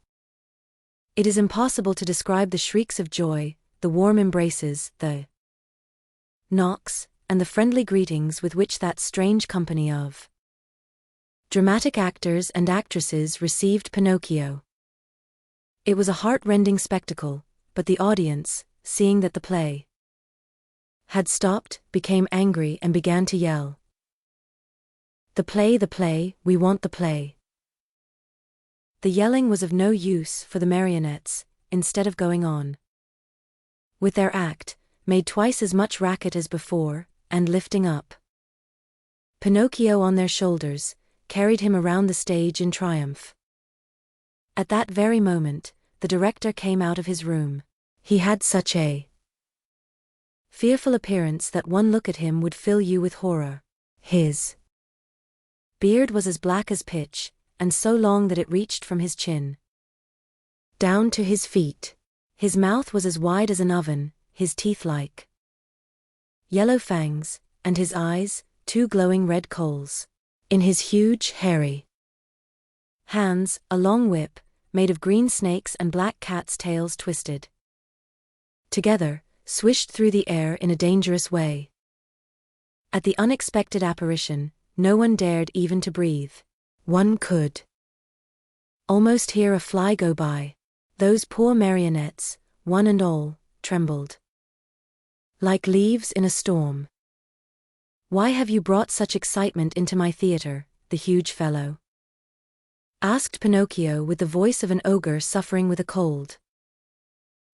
Speaker 1: It is impossible to describe the shrieks of joy, the warm embraces, the knocks, and the friendly greetings with which that strange company of dramatic actors and actresses received Pinocchio. It was a heart-rending spectacle, but the audience, seeing that the play had stopped, became angry and began to yell, the play, we want the play." The yelling was of no use, for the marionettes, instead of going on with their act, made twice as much racket as before, and lifting up Pinocchio on their shoulders, carried him around the stage in triumph. At that very moment, the director came out of his room. He had such a fearful appearance that one look at him would fill you with horror. His beard was as black as pitch, and so long that it reached from his chin down to his feet. His mouth was as wide as an oven, his teeth like yellow fangs, and his eyes, 2 glowing red coals. In his huge, hairy hands, a long whip, made of green snakes and black cats' tails twisted together, swished through the air in a dangerous way. At the unexpected apparition, no one dared even to breathe. One could almost hear a fly go by. Those poor marionettes, one and all, trembled like leaves in a storm. "Why have you brought such excitement into my theater?" the huge fellow asked Pinocchio with the voice of an ogre suffering with a cold.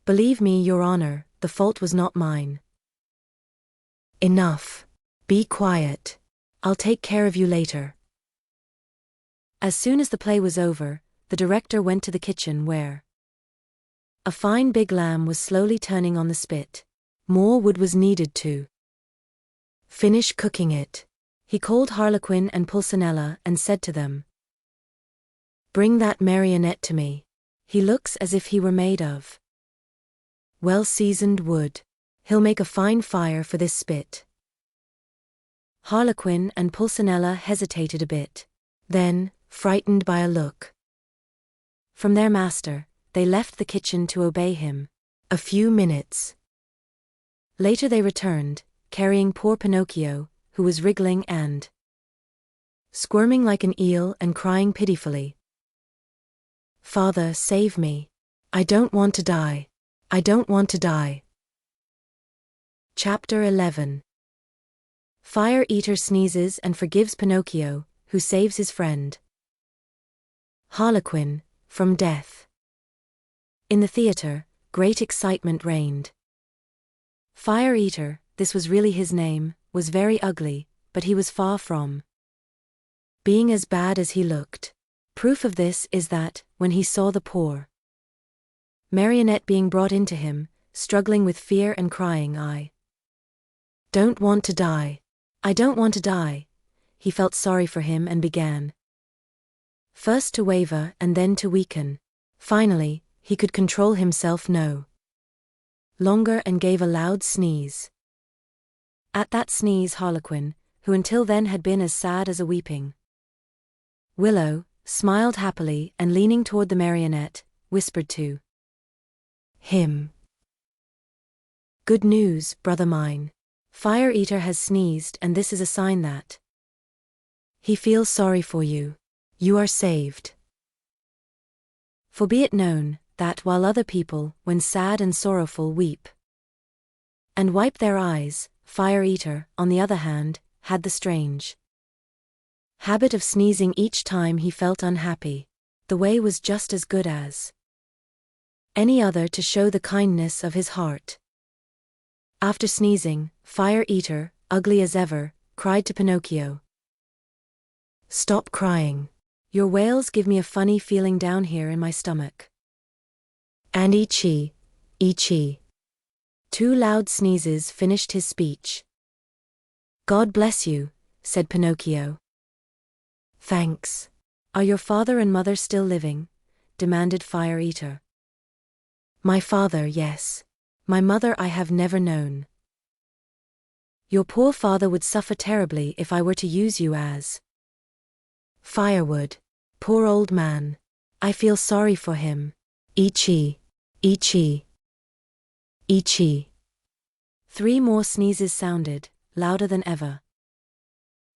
Speaker 1: "Believe me, Your Honor, the fault was not mine. Enough. Be quiet. I'll take care of you later. As soon as the play was over, the director went to the kitchen where a fine big lamb was slowly turning on the spit. More wood was needed to finish cooking it. He called Harlequin and Pulcinella and said to them, "Bring that marionette to me. He looks as if he were made of well-seasoned wood. He'll make a fine fire for this spit." Harlequin and Pulcinella hesitated a bit. Then, frightened by a look from their master, they left the kitchen to obey him. A few minutes later they returned, carrying poor Pinocchio, who was wriggling and squirming like an eel and crying pitifully. "Father, save me. I don't want to die. I don't want to die." Chapter 11. Fire Eater sneezes and forgives Pinocchio, who saves his friend Harlequin from death. In the theater, great excitement reigned. Fire Eater, this was really his name, was very ugly, but he was far from being as bad as he looked. Proof of this is that, when he saw the poor marionette being brought into him, struggling with fear and crying, "I don't want to die. I don't want to die," he felt sorry for him and began first to waver and then to weaken. Finally, he could control himself no longer and gave a loud sneeze. At that sneeze Harlequin, who until then had been as sad as a weeping willow, smiled happily and leaning toward the marionette, whispered to him, "Good news, brother mine. Fire Eater has sneezed and this is a sign that he feels sorry for you. You are saved. For be it known, that while other people, when sad and sorrowful, weep and wipe their eyes, Fire Eater, on the other hand, had the strange habit of sneezing each time he felt unhappy. The way was just as good as any other to show the kindness of his heart. After sneezing, Fire Eater, ugly as ever, cried to Pinocchio, "Stop crying. Your wails give me a funny feeling down here in my stomach." And each-y, 2 loud sneezes finished his speech. "God bless you," said Pinocchio. "Thanks. Are your father and mother still living?" demanded Fire Eater. "My father, yes. My mother I have never known." "Your poor father would suffer terribly if I were to use you as firewood. Poor old man. I feel sorry for him." Each-y, 3 more sneezes sounded, louder than ever.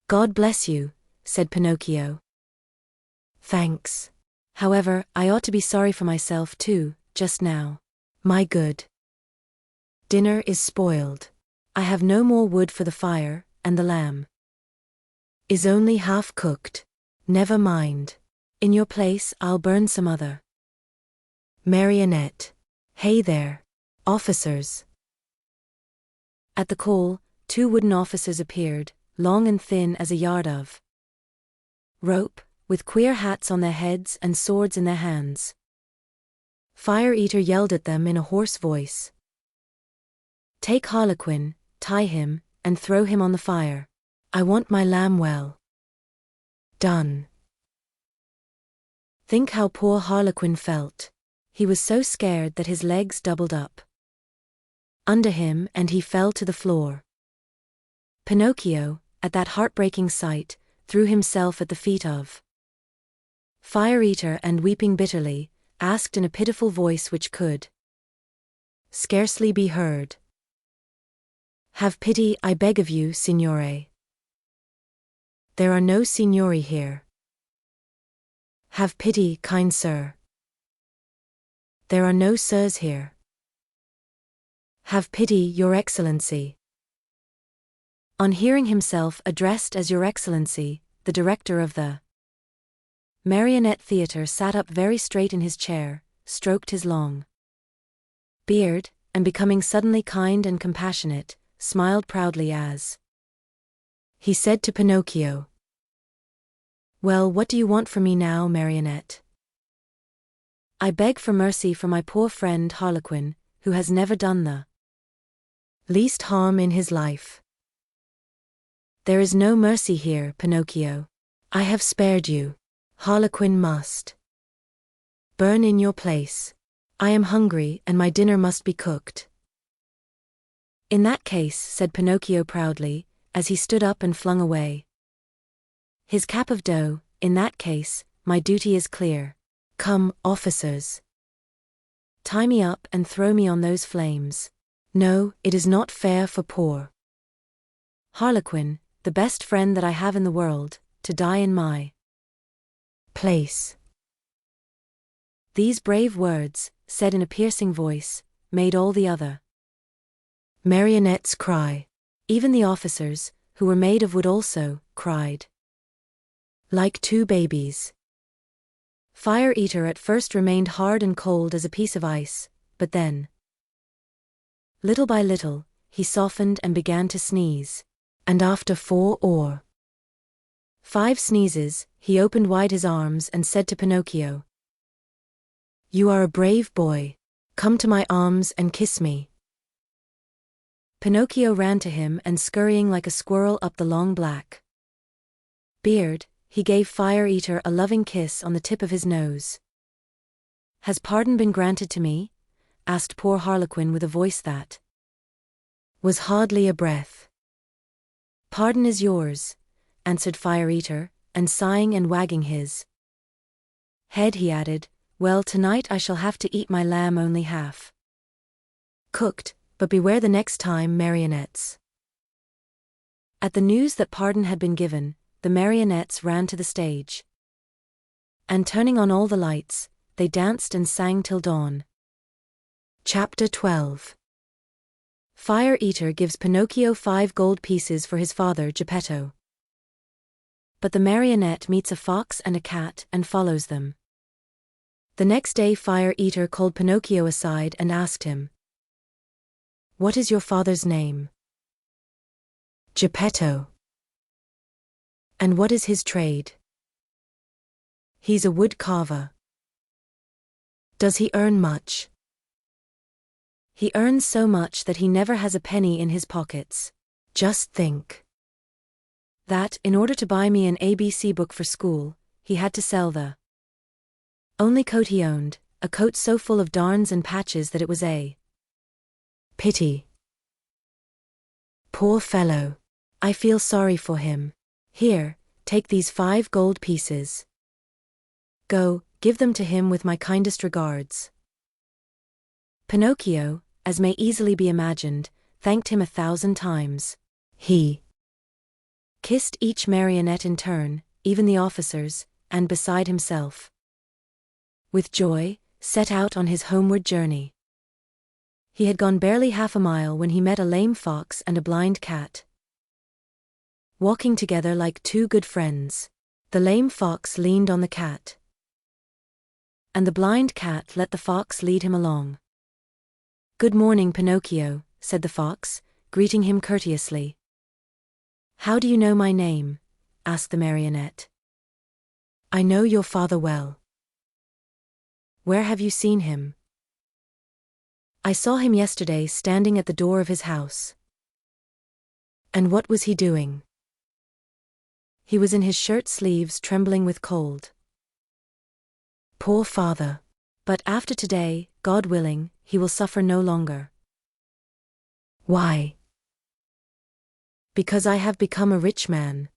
Speaker 1: "God bless you," said Pinocchio. "Thanks. However, I ought to be sorry for myself too, just now. My good dinner is spoiled. I have no more wood for the fire, and the lamb is only half cooked. Never mind. In your place I'll burn some other marionette. Hey there, officers." At the call, 2 wooden officers appeared, long and thin as a yard of rope, with queer hats on their heads and swords in their hands. Fire Eater yelled at them in a hoarse voice, "Take Harlequin, tie him, and throw him on the fire. I want my lamb well done." Think how poor Harlequin felt. He was so scared that his legs doubled up under him and he fell to the floor. Pinocchio, at that heartbreaking sight, threw himself at the feet of Fire Eater and, weeping bitterly, asked in a pitiful voice which could scarcely be heard, "Have pity, I beg of you, signore." "There are no signori here." "Have pity, kind sir." "There are no sirs here." "Have pity, your excellency." On hearing himself addressed as Your Excellency, the director of the Marionette Theatre sat up very straight in his chair, stroked his long beard, and becoming suddenly kind and compassionate, smiled proudly as he said to Pinocchio, "Well, what do you want from me now, Marionette?" "I beg for mercy for my poor friend Harlequin, who has never done the least harm in his life." "There is no mercy here, Pinocchio. I have spared you. Harlequin must burn in your place. I am hungry and my dinner must be cooked." "In that case," said Pinocchio proudly, as he stood up and flung away his cap of dough, "in that case, my duty is clear. Come, officers. Tie me up and throw me on those flames. No, it is not fair for poor Harlequin, the best friend that I have in the world, to die in my place." These brave words, said in a piercing voice, made all the other marionettes cry. Even the officers, who were made of wood also, cried like two babies. Fire Eater at first remained hard and cold as a piece of ice, but then, little by little, he softened and began to sneeze. And after 4 or 5 sneezes, he opened wide his arms and said to Pinocchio, "You are a brave boy. Come to my arms and kiss me." Pinocchio ran to him and, scurrying like a squirrel up the long black beard, he gave Fire Eater a loving kiss on the tip of his nose. "Has pardon been granted to me?" asked poor Harlequin with a voice that was hardly a breath. "Pardon is yours," answered Fire Eater, and sighing and wagging his head he added, "Well, tonight I shall have to eat my lamb only half cooked, but beware the next time, marionettes." At the news that pardon had been given, the marionettes ran to the stage. And turning on all the lights, they danced and sang till dawn. Chapter 12. Fire Eater gives Pinocchio 5 gold pieces for his father Geppetto. But the marionette meets a fox and a cat and follows them. The next day Fire Eater called Pinocchio aside and asked him, "What is your father's name?" "Geppetto." "And what is his trade?" "He's a wood carver." "Does he earn much?" "He earns so much that he never has a penny in his pockets. Just think that, in order to buy me an ABC book for school, he had to sell the only coat he owned, a coat so full of darns and patches that it was a pity. Poor fellow. I feel sorry for him. Here, take these 5 gold pieces. Go, give them to him with my kindest regards." Pinocchio, as may easily be imagined, thanked him 1,000 times. He kissed each marionette in turn, even the officers, and beside himself, with joy, set out on his homeward journey. He had gone barely half a mile when he met a lame fox and a blind cat, walking together like 2 good friends. The lame fox leaned on the cat, and the blind cat let the fox lead him along. "Good morning, Pinocchio," said the fox, greeting him courteously. "How do you know my name?" asked the marionette. "I know your father well." "Where have you seen him?" "I saw him yesterday standing at the door of his house." "And what was he doing?" "He was in his shirt sleeves, trembling with cold." "Poor father. But after today, God willing, he will suffer no longer." "Why?" "Because I have become a rich man."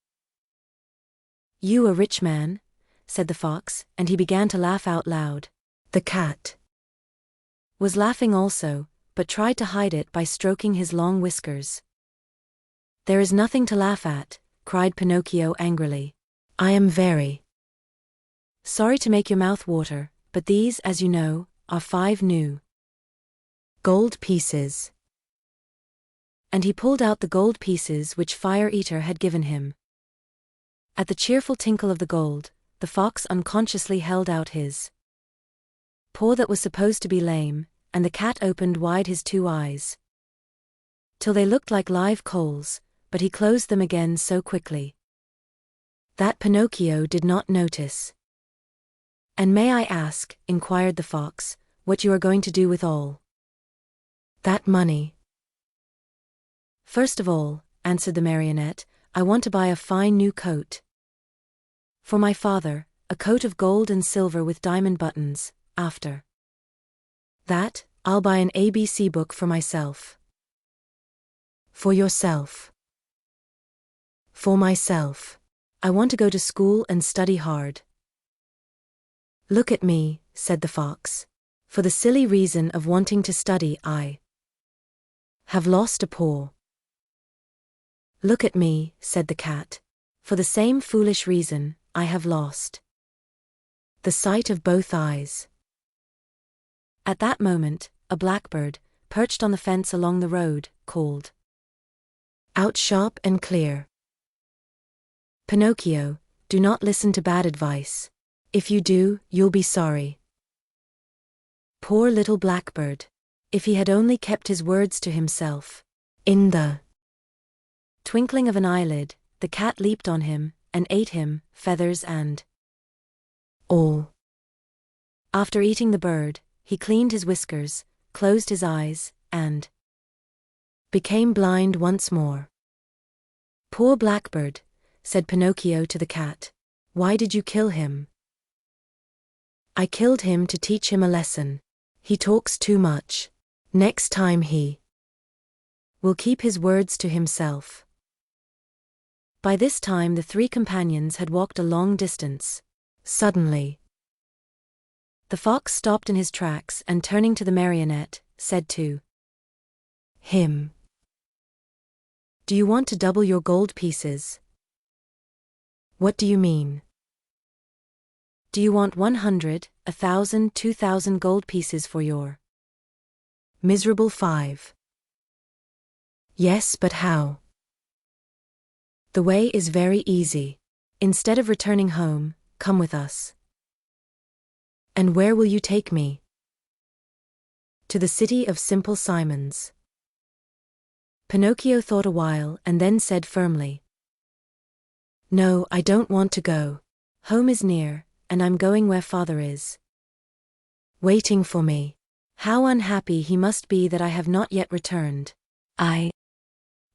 Speaker 1: "You a rich man?" said the fox, and he began to laugh out loud. The cat was laughing also, but tried to hide it by stroking his long whiskers. "There is nothing to laugh at," cried Pinocchio angrily. "I am very sorry to make your mouth water, but these, as you know, are 5 new gold pieces." And he pulled out the gold pieces which Fire Eater had given him. At the cheerful tinkle of the gold, the fox unconsciously held out his paw that was supposed to be lame, and the cat opened wide his 2 eyes till they looked like live coals, but he closed them again so quickly that Pinocchio did not notice. "And may I ask," inquired the fox, "what you are going to do with all that money?" "First of all," answered the marionette, "I want to buy a fine new coat for my father, a coat of gold and silver with diamond buttons. After that, I'll buy an ABC book for myself." "For yourself?" "For myself. I want to go to school and study hard." "Look at me," said the fox. "For the silly reason of wanting to study, I have lost a paw." "Look at me," said the cat. "For the same foolish reason, I have lost the sight of both eyes." At that moment, a blackbird, perched on the fence along the road, called out sharp and clear, "Pinocchio, do not listen to bad advice. If you do, you'll be sorry." Poor little blackbird! If he had only kept his words to himself. In the twinkling of an eyelid, the cat leaped on him, and ate him, feathers and all. After eating the bird, he cleaned his whiskers, closed his eyes, and became blind once more. "Poor blackbird," said Pinocchio to the cat. "Why did you kill him?" "I killed him to teach him a lesson. He talks too much. Next time he will keep his words to himself." By this time the three companions had walked a long distance. Suddenly, the fox stopped in his tracks and, turning to the marionette, said to him, "Do you want to double your gold pieces?" "What do you mean?" "Do you want 100, 1,000, 2,000 gold pieces for your miserable 5? "Yes, but how?" "The way is very easy. Instead of returning home, come with us." "And where will you take me?" "To the city of Simple Simons." Pinocchio thought a while and then said firmly, "No, I don't want to go. Home is near, and I'm going where father is waiting for me. How unhappy he must be that I have not yet returned. I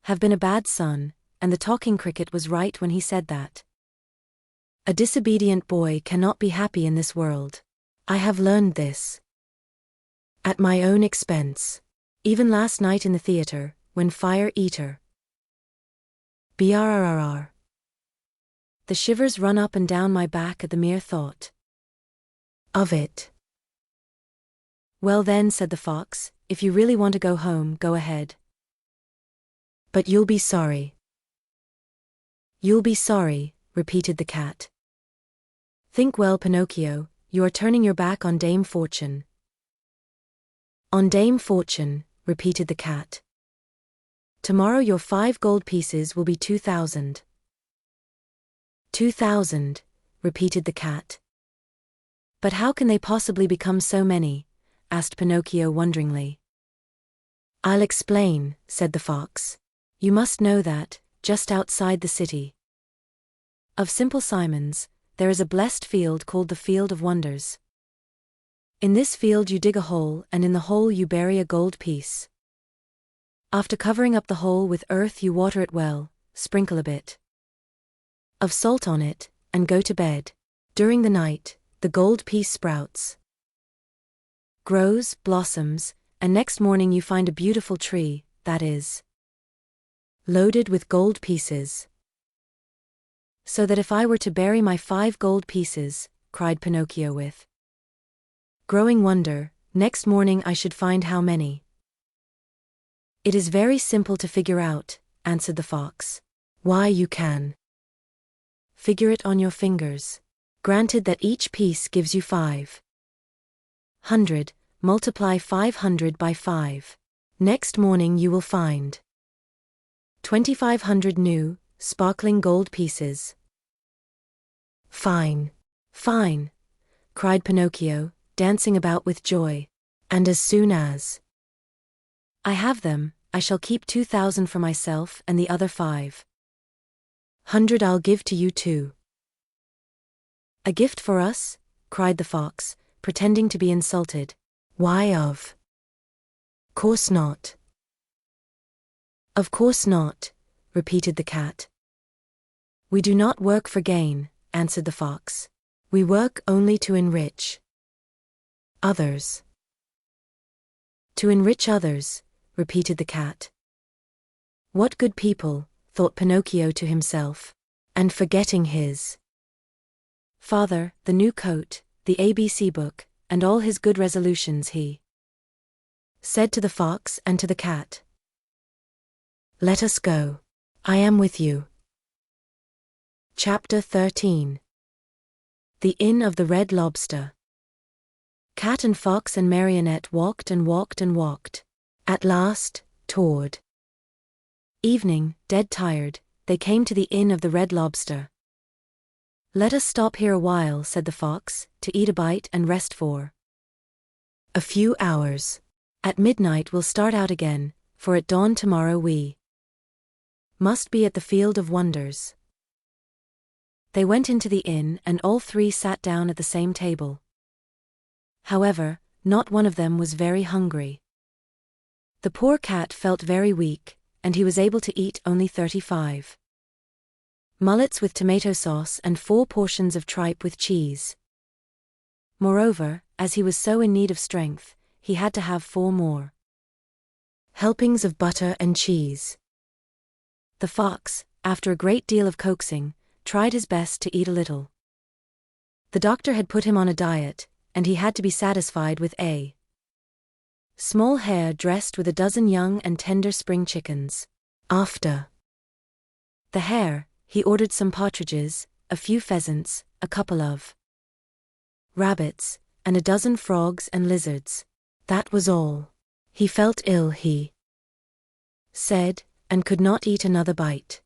Speaker 1: have been a bad son," and the talking cricket was right when he said that a disobedient boy cannot be happy in this world. I have learned this at my own expense. Even last night in the theater, when Fire Eater brrrr. The shivers run up and down my back at the mere thought of it. "Well then," said the fox, "if you really want to go home, go ahead. But you'll be sorry." "You'll be sorry," repeated the cat. "Think well, Pinocchio, you are turning your back on Dame Fortune." "On Dame Fortune," repeated the cat. "Tomorrow your 5 gold pieces will be 2,000. 2,000, repeated the cat. "But how can they possibly become so many?" asked Pinocchio wonderingly. "I'll explain," said the fox. "You must know that, just outside the city of Simple Simons, there is a blessed field called the Field of Wonders. In this field you dig a hole, and in the hole you bury a gold piece. After covering up the hole with earth you water it well, sprinkle a bit of salt on it, and go to bed. During the night, the gold piece sprouts, grows, blossoms, and next morning you find a beautiful tree, that is loaded with gold pieces." "So that if I were to bury my 5 gold pieces," cried Pinocchio with growing wonder, "next morning I should find how many?" "It is very simple to figure out," answered the fox. "Why, you can figure it on your fingers. Granted that each piece gives you 500, multiply 500 by 5. Next morning you will find 2,500 new, sparkling gold pieces." "Fine! Fine!" cried Pinocchio, dancing about with joy. "And as soon as I have them, I shall keep 2,000 for myself and the other 500 I'll give to you too." "A gift for us?" cried the fox, pretending to be insulted. "Why, of course not." "Of course not," repeated the cat. "We do not work for gain," answered the fox. "We work only to enrich others." "To enrich others," repeated the cat. "What good people," thought Pinocchio to himself. And forgetting his father, the new coat, the ABC book, and all his good resolutions, he said to the fox and to the cat, "Let us go. I am with you." Chapter 13. The Inn of the Red Lobster. Cat and fox and marionette walked and walked and walked. At last, toward evening, dead tired, they came to the Inn of the Red Lobster. "Let us stop here a while," said the fox, "to eat a bite and rest for a few hours. At midnight we'll start out again, for at dawn tomorrow we must be at the Field of Wonders." They went into the inn and all three sat down at the same table. However, not one of them was very hungry. The poor cat felt very weak, and he was able to eat only 35 mullets with tomato sauce and 4 portions of tripe with cheese. Moreover, as he was so in need of strength, he had to have 4 more helpings of butter and cheese. The fox, after a great deal of coaxing, tried his best to eat a little. The doctor had put him on a diet, and he had to be satisfied with a small hare dressed with a dozen young and tender spring chickens. After the hare, he ordered some partridges, a few pheasants, a couple of rabbits, and a dozen frogs and lizards. That was all. He felt ill, he said, and could not eat another bite.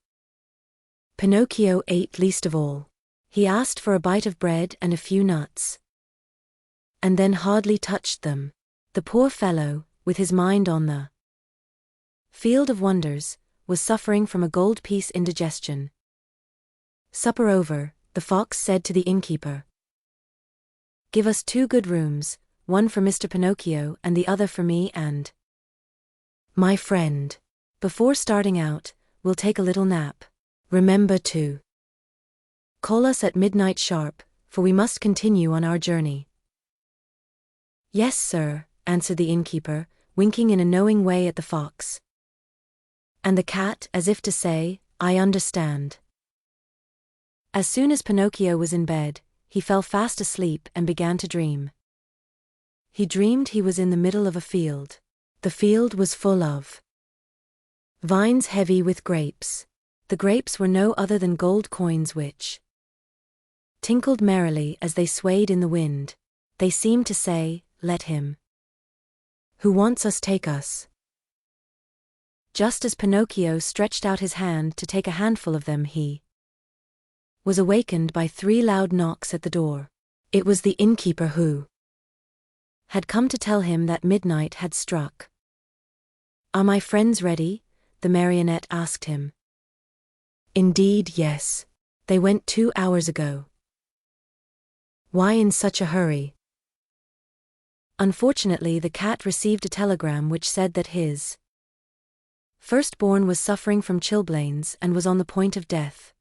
Speaker 1: Pinocchio ate least of all. He asked for a bite of bread and a few nuts, and then hardly touched them. The poor fellow, with his mind on the Field of Wonders, was suffering from a gold piece indigestion. Supper over, the fox said to the innkeeper, "Give us 2 good rooms, one for Mr. Pinocchio and the other for me and my friend. Before starting out, we'll take a little nap. Remember to call us at midnight sharp, for we must continue on our journey." "Yes, sir," answered the innkeeper, winking in a knowing way at the fox. And the cat, as if to say, "I understand." As soon as Pinocchio was in bed, he fell fast asleep and began to dream. He dreamed he was in the middle of a field. The field was full of vines heavy with grapes. The grapes were no other than gold coins which tinkled merrily as they swayed in the wind. They seemed to say, "Let him who wants us take us." Just as Pinocchio stretched out his hand to take a handful of them, he was awakened by 3 loud knocks at the door. It was the innkeeper who had come to tell him that midnight had struck. "Are my friends ready?" the marionette asked him. "Indeed, yes. They went 2 hours ago." "Why in such a hurry?" Unfortunately, the cat received a telegram which said that his firstborn was suffering from chilblains and was on the point of death.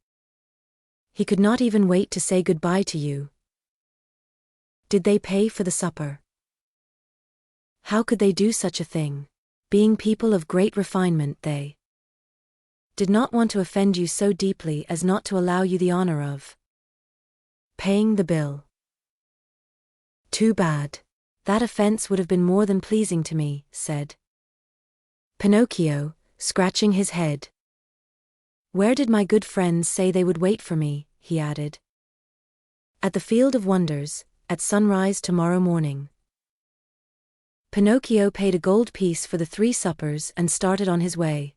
Speaker 1: He could not even wait to say goodbye to you. Did they pay for the supper? How could they do such a thing? Being people of great refinement, they did not want to offend you so deeply as not to allow you the honor of paying the bill. "Too bad. That offense would have been more than pleasing to me," said Pinocchio, scratching his head. "Where did my good friends say they would wait for me?" he added. "At the Field of Wonders, at sunrise tomorrow morning." Pinocchio paid a gold piece for the 3 suppers and started on his way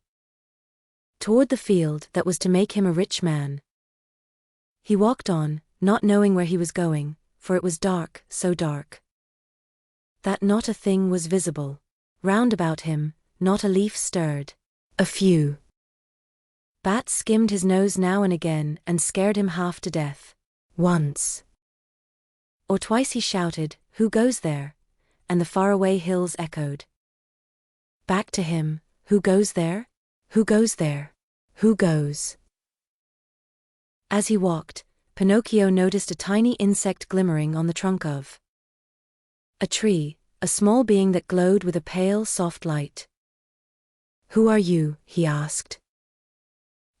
Speaker 1: toward the field that was to make him a rich man. He walked on, not knowing where he was going, for it was dark, so dark that not a thing was visible. Round about him, not a leaf stirred. A few bats skimmed his nose now and again and scared him half to death. Once or twice he shouted, "Who goes there?" and the faraway hills echoed back to him, "Who goes there? Who goes there? Who goes?" As he walked, Pinocchio noticed a tiny insect glimmering on the trunk of a tree, a small being that glowed with a pale, soft light. "Who are you?" he asked.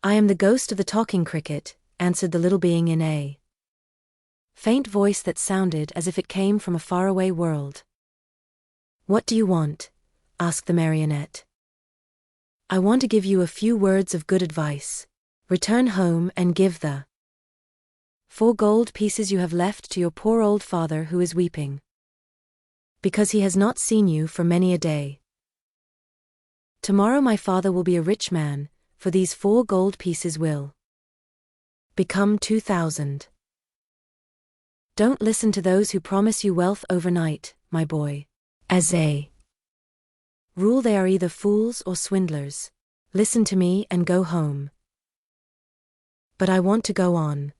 Speaker 1: "I am the ghost of the talking cricket," answered the little being in a faint voice that sounded as if it came from a faraway world. "What do you want?" asked the marionette. "I want to give you a few words of good advice. Return home and give the 4 gold pieces you have left to your poor old father who is weeping, because he has not seen you for many a day. Tomorrow my father will be a rich man, for these 4 gold pieces will become 2,000. Don't listen to those who promise you wealth overnight, my boy. As a rule they are either fools or swindlers. Listen to me and go home." "But I want to go on.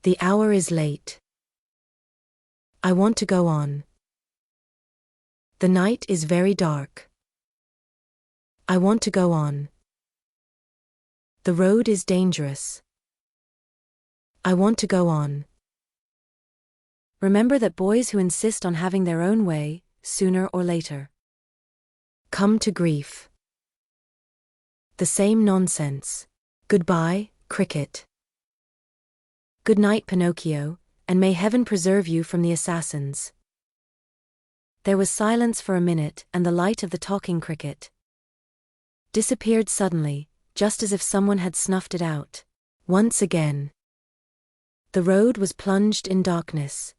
Speaker 1: The hour is late. I want to go on. The night is very dark. I want to go on. The road is dangerous. I want to go on." Remember that boys who insist on having their own way, sooner or later, come to grief. The same nonsense. Goodbye, cricket. Good night, Pinocchio, and may heaven preserve you from the assassins. There was silence for a minute, and the light of the talking cricket disappeared suddenly, just as if someone had snuffed it out. Once again, the road was plunged in darkness.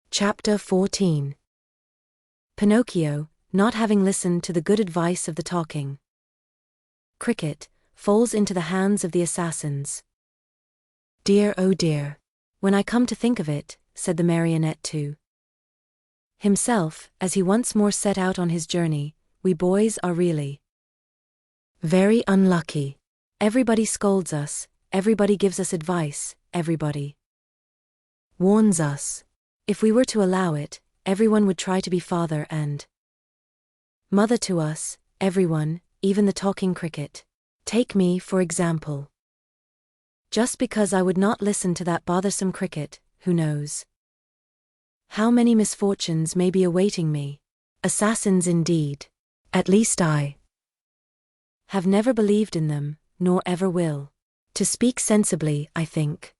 Speaker 1: Chapter 14. Pinocchio, not having listened to the good advice of the talking cricket, falls into the hands of the assassins. "Dear, oh dear. When I come to think of it," said the marionette to himself, as he once more set out on his journey, "we boys are really very unlucky. Everybody scolds us, everybody gives us advice, everybody warns us. If we were to allow it, everyone would try to be father and mother to us, everyone, even the talking cricket. Take me, for example. Just because I would not listen to that bothersome cricket, who knows how many misfortunes may be awaiting me. Assassins indeed. At least I have never believed in them, nor ever will. To speak sensibly, I think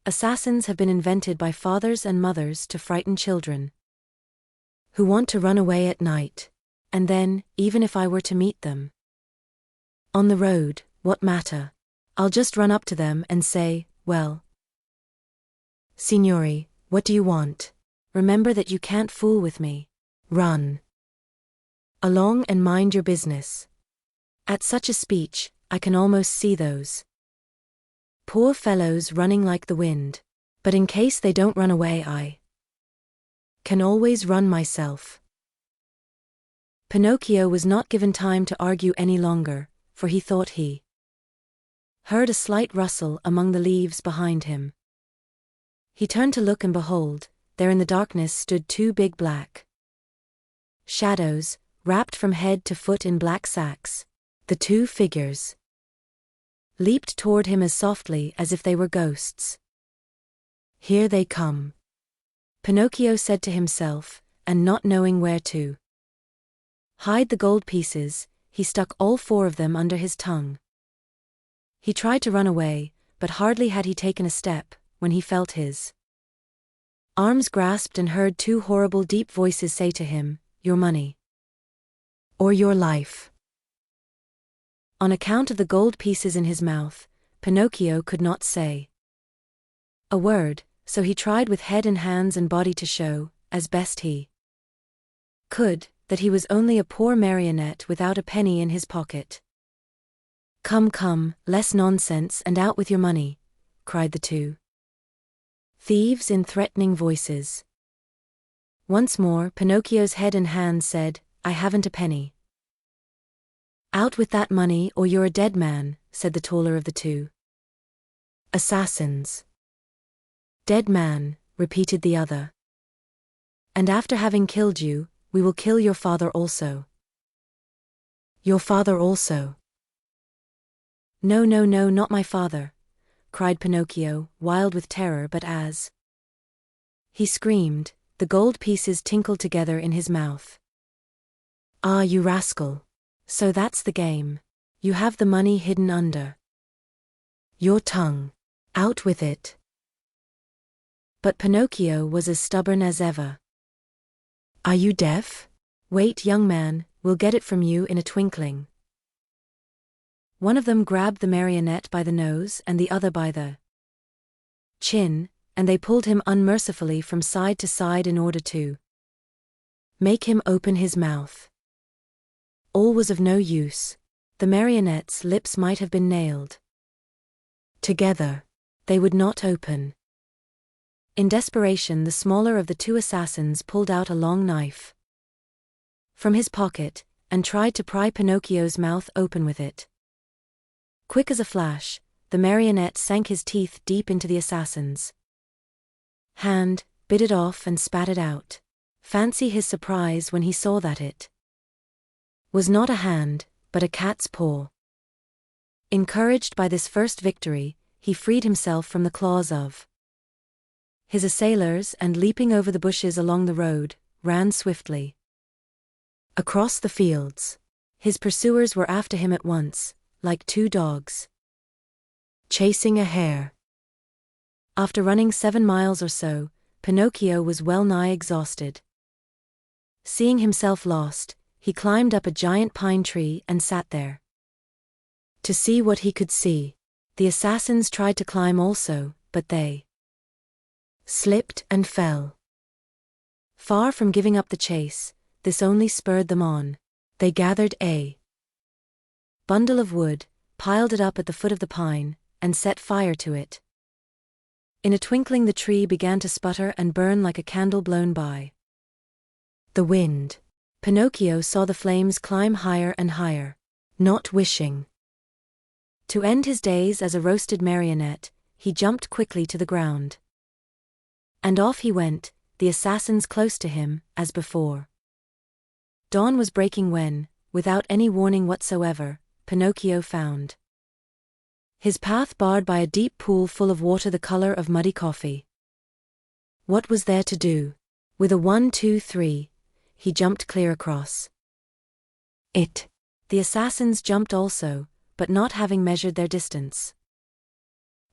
Speaker 1: assassins have been invented by fathers and mothers to frighten children who want to run away at night. And then, even if I were to meet them on the road, what matter? I'll just run up to them and say, 'Well, Signori, what do you want? Remember that you can't fool with me. Run along and mind your business.' At such a speech, I can almost see those poor fellows running like the wind. But in case they don't run away, I can always run myself." Pinocchio was not given time to argue any longer, for he thought he heard a slight rustle among the leaves behind him. He turned to look, and behold, there in the darkness stood 2 big black shadows, wrapped from head to foot in black sacks. The 2 figures leaped toward him as softly as if they were ghosts. "Here they come," Pinocchio said to himself, and not knowing where to hide the gold pieces, he stuck all 4 of them under his tongue. He tried to run away, but hardly had he taken a step, when he felt his arms grasped and heard 2 horrible deep voices say to him, "Your money or your life." On account of the gold pieces in his mouth, Pinocchio could not say a word, so he tried with head and hands and body to show, as best he could, that he was only a poor marionette without a penny in his pocket. "Come, come, less nonsense and out with your money," cried the 2 thieves in threatening voices. Once more Pinocchio's head and hands said, I haven't a penny." "Out with that money or you're a dead man," said the taller of the two. "Assassins." "Dead man," repeated the other. "And after having killed you, we will kill your father also." "Your father also?" "No, no, no, not my father," cried Pinocchio, wild with terror, but as he screamed, the gold pieces tinkled together in his mouth. "Ah, you rascal. So that's the game. You have the money hidden under your tongue. Out with it." But Pinocchio was as stubborn as ever. "Are you deaf? Wait, young man, we'll get it from you in a twinkling." One of them grabbed the marionette by the nose and the other by the chin, and they pulled him unmercifully from side to side in order to make him open his mouth. All was of no use. The marionette's lips might have been nailed together. They would not open. In desperation, the smaller of the two assassins pulled out a long knife from his pocket and tried to pry Pinocchio's mouth open with it. Quick as a flash, the marionette sank his teeth deep into the assassin's hand, bit it off and spat it out. Fancy his surprise when he saw that it was not a hand, but a cat's paw. Encouraged by this first victory, he freed himself from the claws of his assailers and, leaping over the bushes along the road, ran swiftly across the fields. His pursuers were after him at once, like two dogs chasing a hare. After running 7 miles or so, Pinocchio was well nigh exhausted. Seeing himself lost, he climbed up a giant pine tree and sat there to see what he could see. The assassins tried to climb also, but they slipped and fell. Far from giving up the chase, this only spurred them on. They gathered a bundle of wood, piled it up at the foot of the pine, and set fire to it. In a twinkling the tree began to sputter and burn like a candle blown by the wind. Pinocchio saw the flames climb higher and higher. Not wishing to end his days as a roasted marionette, he jumped quickly to the ground. And off he went, the assassins close to him, as before. Dawn was breaking when, without any warning whatsoever, Pinocchio found his path barred by a deep pool full of water the color of muddy coffee. What was there to do? With a 1, 2, 3, he jumped clear across it. The assassins jumped also, but not having measured their distance.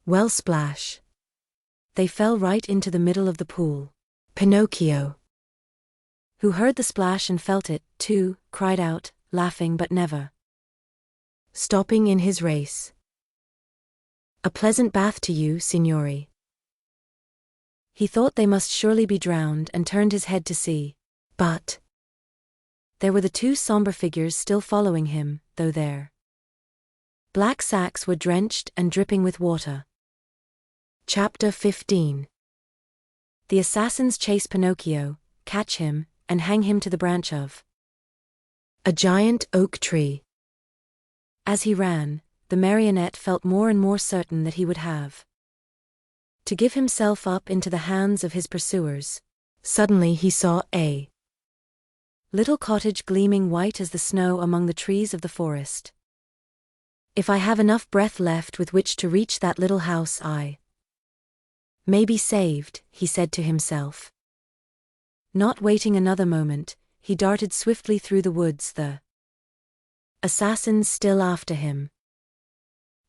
Speaker 1: Well, splash! They fell right into the middle of the pool. Pinocchio, who heard the splash and felt it, too, cried out, laughing but never stopping in his race. "A pleasant bath to you, signori." He thought they must surely be drowned and turned his head to see. But there were the two somber figures still following him, though their black sacks were drenched and dripping with water. Chapter 15. The assassins chase Pinocchio, catch him, and hang him to the branch of a giant oak tree. As he ran, the marionette felt more and more certain that he would have to give himself up into the hands of his pursuers. Suddenly he saw a little cottage gleaming white as the snow among the trees of the forest. "If I have enough breath left with which to reach that little house, I may be saved," he said to himself. Not waiting another moment, he darted swiftly through the woods, the assassins still after him.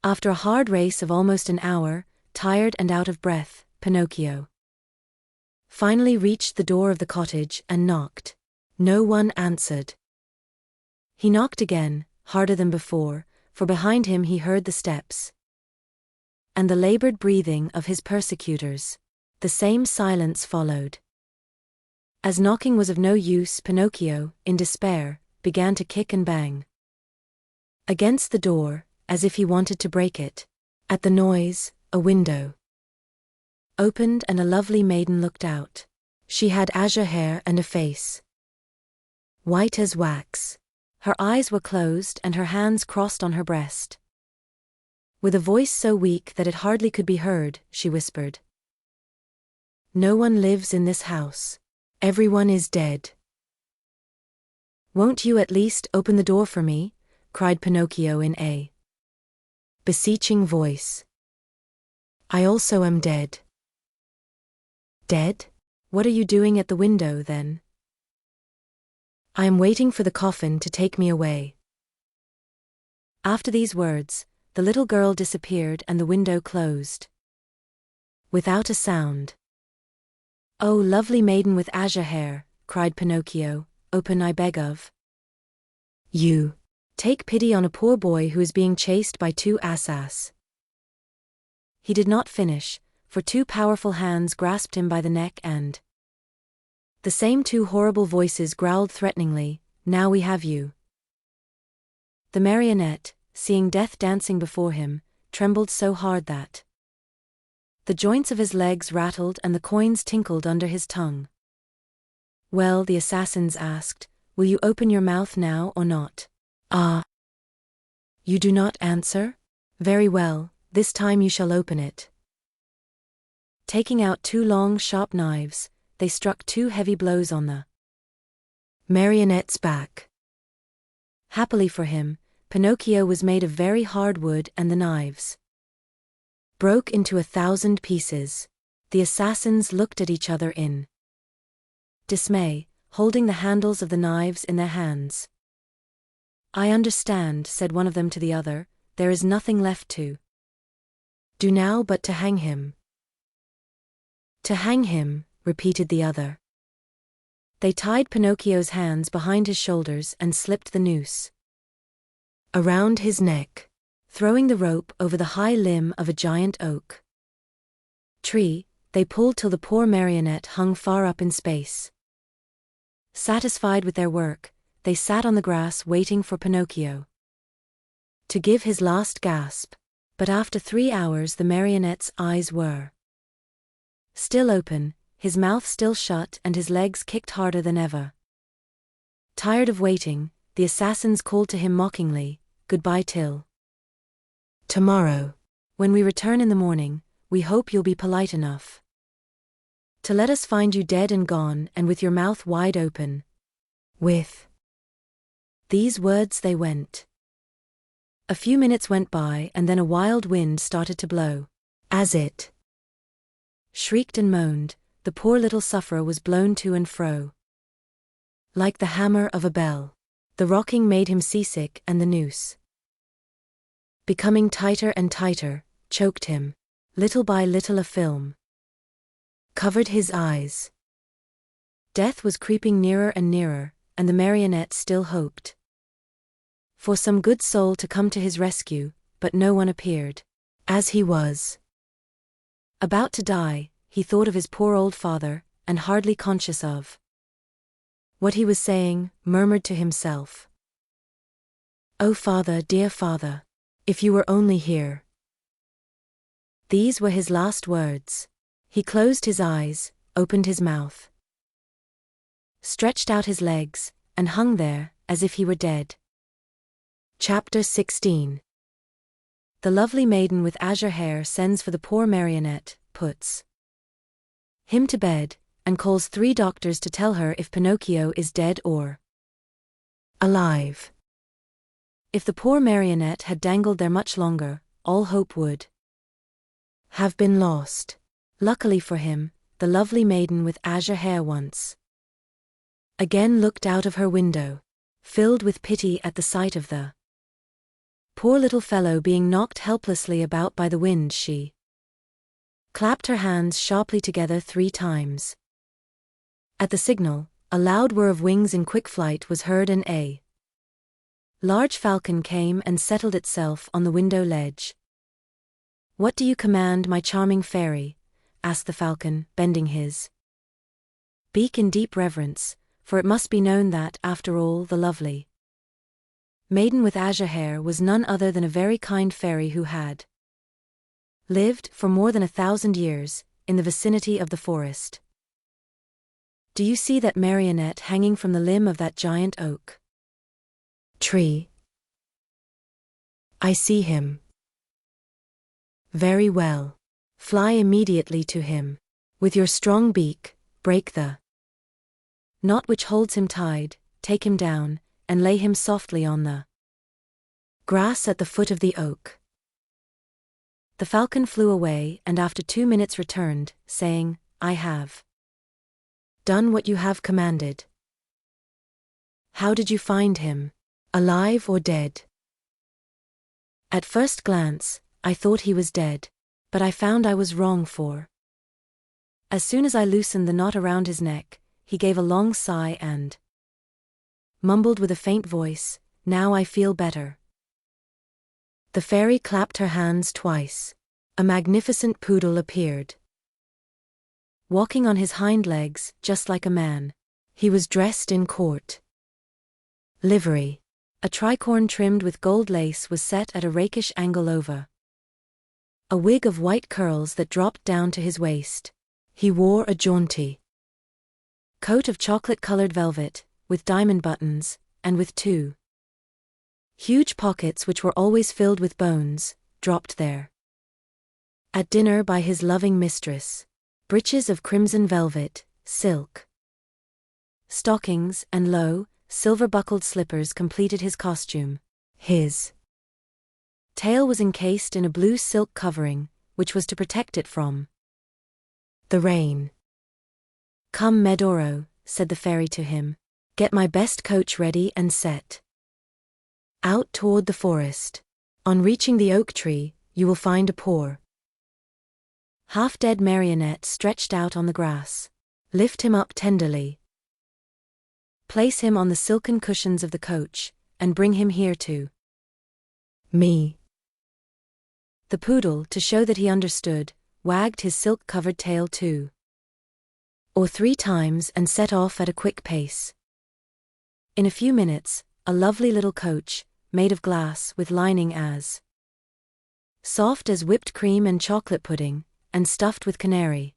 Speaker 1: After a hard race of almost an hour, tired and out of breath, Pinocchio finally reached the door of the cottage and knocked. No one answered. He knocked again, harder than before, for behind him he heard the steps and the labored breathing of his persecutors. The same silence followed. As knocking was of no use, Pinocchio, in despair, began to kick and bang against the door, as if he wanted to break it. At the noise, a window opened and a lovely maiden looked out. She had azure hair and a face white as wax. Her eyes were closed and her hands crossed on her breast. With a voice so weak that it hardly could be heard, she whispered, "No one lives in this house. Everyone is dead." "Won't you at least open the door for me?" cried Pinocchio in a beseeching voice. "I also am dead." "Dead? What are you doing at the window, then?" "I am waiting for the coffin to take me away." After these words, the little girl disappeared and the window closed. Without a sound. "Oh, lovely maiden with azure hair," cried Pinocchio, "open, I beg of you. Take pity on a poor boy who is being chased by two assassins." He did not finish, for two powerful hands grasped him by the neck and the same two horrible voices growled threateningly, "Now we have you." The marionette, seeing death dancing before him, trembled so hard that the joints of his legs rattled and the coins tinkled under his tongue. "Well," the assassins asked, "will you open your mouth now or not?" "Ah, you do not answer? Very well, this time you shall open it." Taking out two long, sharp knives, they struck two heavy blows on the marionette's back. Happily for him, Pinocchio was made of very hard wood and the knives broke into 1,000 pieces. The assassins looked at each other in dismay, holding the handles of the knives in their hands. "I understand," said one of them to the other, "there is nothing left to do now but to hang him." "To hang him," repeated the other. They tied Pinocchio's hands behind his shoulders and slipped the noose around his neck, throwing the rope over the high limb of a giant oak tree. They pulled till the poor marionette hung far up in space. Satisfied with their work, they sat on the grass waiting for Pinocchio to give his last gasp. But after 3 hours the marionette's eyes were still open, his mouth still shut, and his legs kicked harder than ever. Tired of waiting, the assassins called to him mockingly, "Goodbye till tomorrow. When we return in the morning, we hope you'll be polite enough to let us find you dead and gone and with your mouth wide open." With these words they went. A few minutes went by and then a wild wind started to blow. As it shrieked and moaned, the poor little sufferer was blown to and fro like the hammer of a bell. The rocking made him seasick and the noose, becoming tighter and tighter, choked him. Little by little a film covered his eyes. Death was creeping nearer and nearer, and the marionette still hoped for some good soul to come to his rescue, but no one appeared. As he was about to die, he thought of his poor old father, and hardly conscious of what he was saying, murmured to himself, "Oh father, dear father, if you were only here." These were his last words. He closed his eyes, opened his mouth, stretched out his legs, and hung there, as if he were dead. Chapter 16. The lovely maiden with azure hair sends for the poor marionette, puts him to bed, and calls 3 doctors to tell her if Pinocchio is dead or alive. If the poor marionette had dangled there much longer, all hope would have been lost. Luckily for him, the lovely maiden with azure hair once again looked out of her window, filled with pity at the sight of the poor little fellow being knocked helplessly about by the wind. She clapped her hands sharply together 3 times. At the signal, a loud whir of wings in quick flight was heard and a large falcon came and settled itself on the window ledge. "What do you command, my charming fairy?" asked the falcon, bending his beak in deep reverence, for it must be known that, after all, the lovely maiden with azure hair was none other than a very kind fairy who had lived, for more than 1,000 years, in the vicinity of the forest. Do you see that marionette hanging from the limb of that giant oak tree? I see him. Very well. Fly immediately to him. With your strong beak, break the knot which holds him tied, take him down, and lay him softly on the grass at the foot of the oak. The falcon flew away and after 2 minutes returned, saying, I have done what you have commanded. How did you find him? Alive or dead? At first glance, I thought he was dead, but I found I was wrong for. As soon as I loosened the knot around his neck, he gave a long sigh and mumbled with a faint voice, Now I feel better. The fairy clapped her hands twice. A magnificent poodle appeared. Walking on his hind legs, just like a man. He was dressed in court livery. A tricorn trimmed with gold lace was set at a rakish angle over a wig of white curls that dropped down to his waist. He wore a jaunty coat of chocolate-colored velvet, with diamond buttons, and with 2 huge pockets which were always filled with bones, dropped there. At dinner by his loving mistress. Breeches of crimson velvet, silk stockings and low, silver-buckled slippers completed his costume. His tail was encased in a blue silk covering, which was to protect it from the rain. Come, Medoro, said the fairy to him. Get my best coach ready and set out toward the forest. On reaching the oak tree, you will find a poor half-dead marionette stretched out on the grass. Lift him up tenderly. Place him on the silken cushions of the coach, and bring him here to me. The poodle, to show that he understood, wagged his silk-covered tail 2 or 3 times and set off at a quick pace. In a few minutes, a lovely little coach, made of glass with lining as soft as whipped cream and chocolate pudding, and stuffed with canary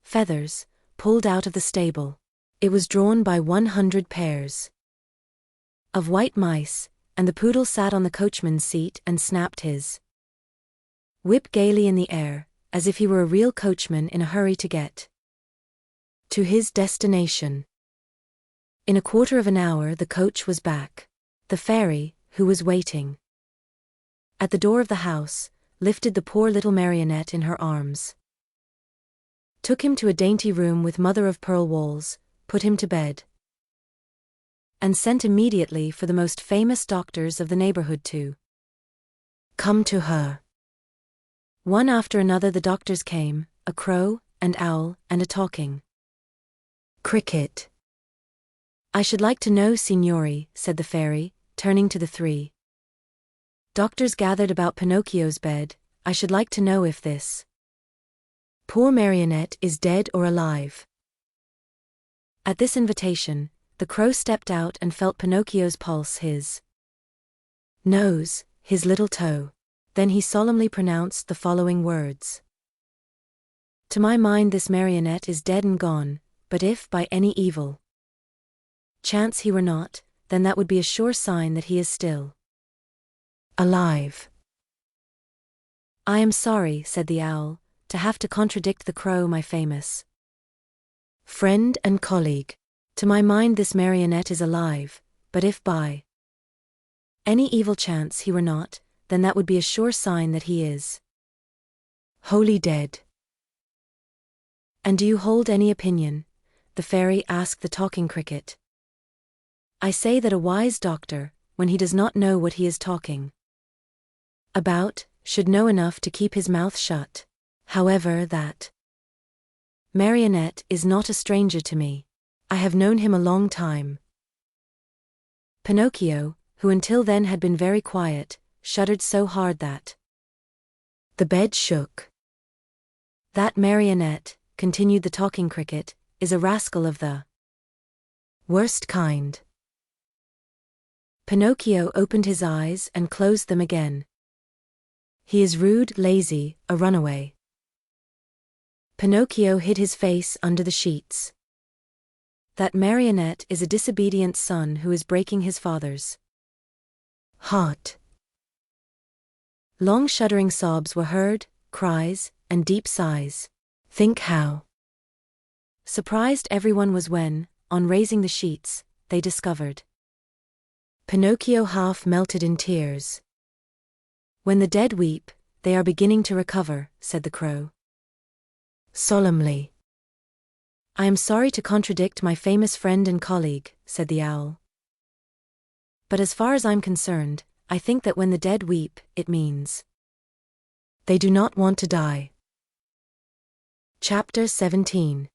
Speaker 1: feathers, pulled out of the stable. It was drawn by 100 pairs of white mice, and the poodle sat on the coachman's seat and snapped his whip gaily in the air, as if he were a real coachman in a hurry to get to his destination. In a quarter of an hour the coach was back. The fairy, who was waiting at the door of the house, lifted the poor little marionette in her arms, took him to a dainty room with mother-of-pearl walls, put him to bed, and sent immediately for the most famous doctors of the neighborhood to come to her. One after another the doctors came, a crow, an owl, and a talking cricket. I should like to know, signori, said the fairy, turning to the 3 doctors gathered about Pinocchio's bed, I should like to know if this poor marionette is dead or alive. At this invitation, the crow stepped out and felt Pinocchio's pulse, his nose, his little toe. Then he solemnly pronounced the following words. To my mind this marionette is dead and gone, but if by any evil chance he were not, then that would be a sure sign that he is still alive. I am sorry, said the owl, to have to contradict the crow, my famous friend and colleague. To my mind this marionette is alive, but if by any evil chance he were not, then that would be a sure sign that he is wholly dead. And do you hold any opinion? The fairy asked the talking cricket. I say that a wise doctor, when he does not know what he is talking about, should know enough to keep his mouth shut. However, that marionette is not a stranger to me. I have known him a long time. Pinocchio, who until then had been very quiet, shuddered so hard that the bed shook. That marionette, continued the talking cricket, is a rascal of the worst kind. Pinocchio opened his eyes and closed them again. He is rude, lazy, a runaway. Pinocchio hid his face under the sheets. That marionette is a disobedient son who is breaking his father's heart. Long shuddering sobs were heard, cries, and deep sighs. Think how surprised everyone was when, on raising the sheets, they discovered Pinocchio half melted in tears. When the dead weep, they are beginning to recover, said the crow solemnly. I am sorry to contradict my famous friend and colleague, said the owl. But as far as I'm concerned, I think that when the dead weep, it means they do not want to die. Chapter 17.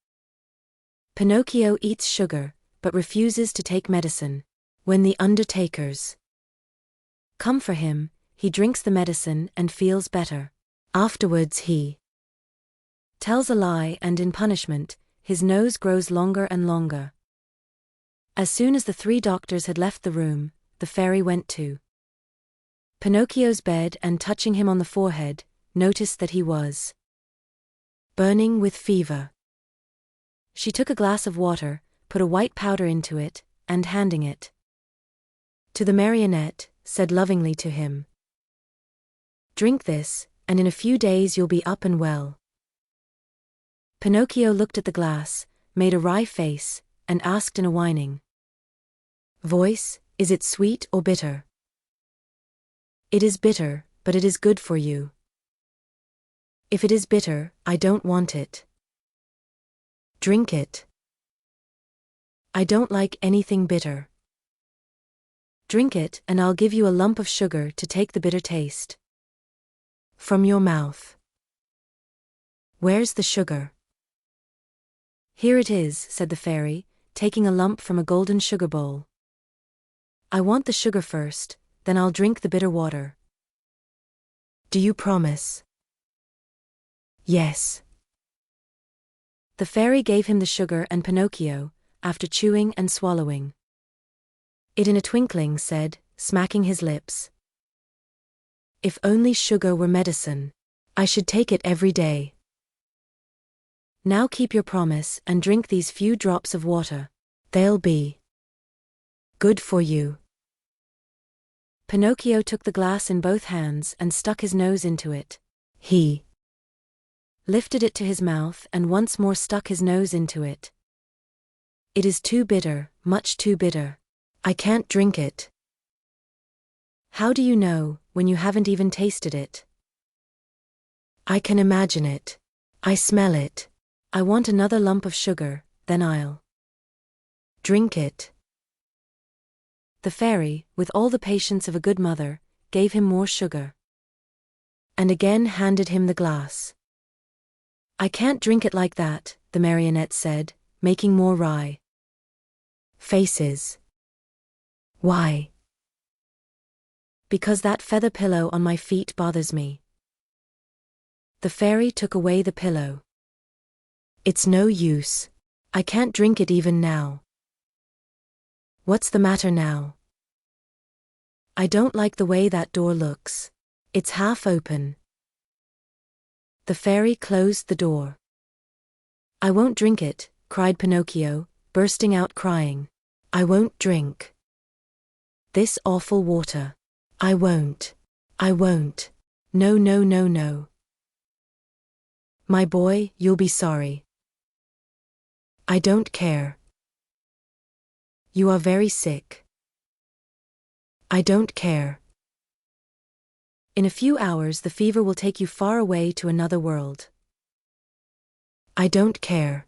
Speaker 1: Pinocchio eats sugar, but refuses to take medicine. When the undertakers come for him, he drinks the medicine and feels better. Afterwards he tells a lie and in punishment, his nose grows longer and longer. As soon as the 3 doctors had left the room, the fairy went to Pinocchio's bed and touching him on the forehead, noticed that he was burning with fever. She took a glass of water, put a white powder into it, and handing it to the marionette, said lovingly to him, Drink this, and in a few days you'll be up and well. Pinocchio looked at the glass, made a wry face, and asked in a whining voice, Is it sweet or bitter? It is bitter, but it is good for you. If it is bitter, I don't want it. Drink it. I don't like anything bitter. Drink it and I'll give you a lump of sugar to take the bitter taste from your mouth. Where's the sugar? Here it is, said the fairy, taking a lump from a golden sugar bowl. I want the sugar first, then I'll drink the bitter water. Do you promise? Yes. The fairy gave him the sugar and Pinocchio, after chewing and swallowing it in a twinkling, said, smacking his lips, If only sugar were medicine, I should take it every day. Now keep your promise and drink these few drops of water. They'll be good for you. Pinocchio took the glass in both hands and stuck his nose into it. He lifted it to his mouth and once more stuck his nose into it. It is too bitter, much too bitter. I can't drink it. How do you know, when you haven't even tasted it? I can imagine it. I smell it. I want another lump of sugar, then I'll drink it. The fairy, with all the patience of a good mother, gave him more sugar and again handed him the glass. I can't drink it like that, the marionette said, making more wry faces. Why? Because that feather pillow on my feet bothers me. The fairy took away the pillow. It's no use. I can't drink it even now. What's the matter now? I don't like the way that door looks. It's half open. The fairy closed the door. I won't drink it, cried Pinocchio, bursting out crying. I won't drink this awful water. I won't. I won't. No, no, no, no. My boy, you'll be sorry. I don't care. You are very sick. I don't care. In a few hours the fever will take you far away to another world. I don't care.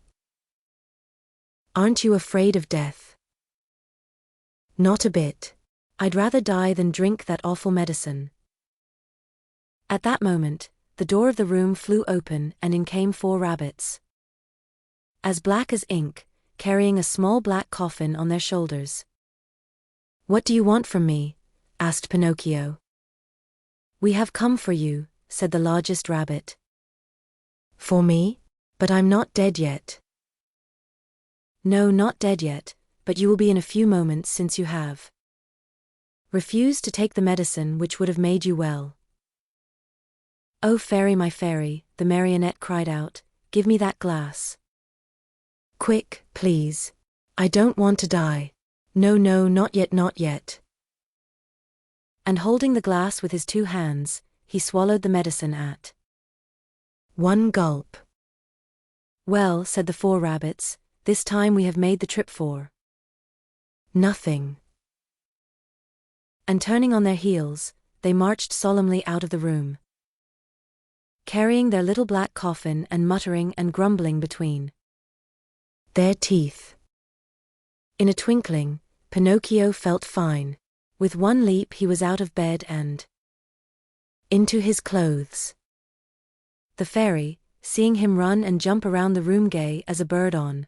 Speaker 1: Aren't you afraid of death? Not a bit. I'd rather die than drink that awful medicine. At that moment, the door of the room flew open and in came 4 rabbits, as black as ink, carrying a small black coffin on their shoulders. What do you want from me? Asked Pinocchio. We have come for you, said the largest rabbit. For me? But I'm not dead yet. No, not dead yet, but you will be in a few moments since you have refused to take the medicine which would have made you well. Oh fairy, my fairy, the marionette cried out, give me that glass. Quick, please. I don't want to die. No, no, not yet, not yet. And holding the glass with his 2 hands, he swallowed the medicine at 1 gulp. Well, said the 4 rabbits, this time we have made the trip for nothing. And turning on their heels, they marched solemnly out of the room, carrying their little black coffin and muttering and grumbling between their teeth. In a twinkling, Pinocchio felt fine. With 1 leap he was out of bed and into his clothes. The fairy, seeing him run and jump around the room gay as a bird on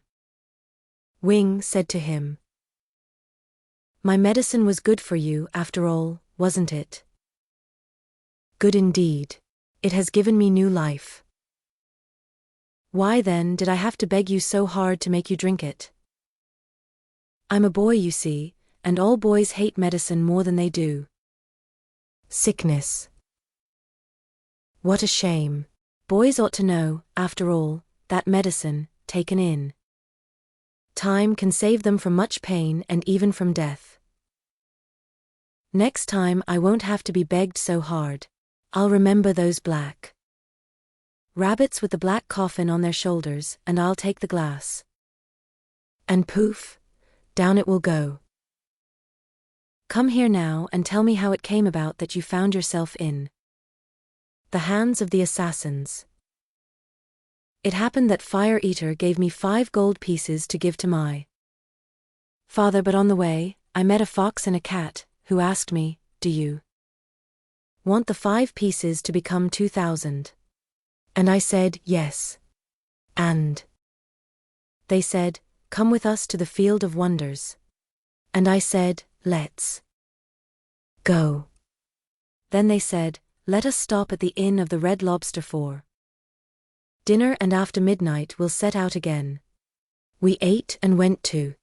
Speaker 1: wing, said to him, "My medicine was good for you after all, wasn't it?" "Good indeed. It has given me new life." "Why then did I have to beg you so hard to make you drink it?" "I'm a boy, you see, and all boys hate medicine more than they do sickness." "What a shame. Boys ought to know, after all, that medicine, taken in time, can save them from much pain and even from death. Next time I won't have to be begged so hard. I'll remember those black rabbits with the black coffin on their shoulders, and I'll take the glass." And poof, down it will go. "Come here now and tell me how it came about that you found yourself in the hands of the assassins." "It happened that Fire Eater gave me 5 gold pieces to give to my father, but on the way, I met a fox and a cat, who asked me, 'Do you want the 5 pieces to become 2,000? And I said, 'Yes.' And they said, 'Come with us to the Field of Wonders.' And I said, 'Let's go.' Then they said, 'Let us stop at the Inn of the Red Lobster for dinner, and after midnight we'll set out again.' We ate and went to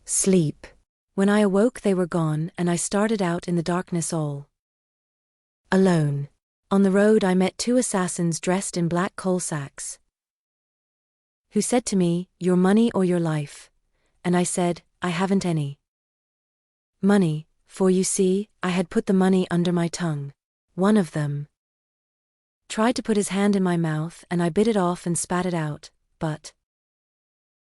Speaker 1: sleep. When I awoke they were gone, and I started out in the darkness all alone. On the road I met 2 assassins dressed in black coal sacks, who said to me, 'Your money or your life.' And I said, 'I haven't any money,' for you see, I had put the money under my tongue. One of them tried to put his hand in my mouth, and I bit it off and spat it out, but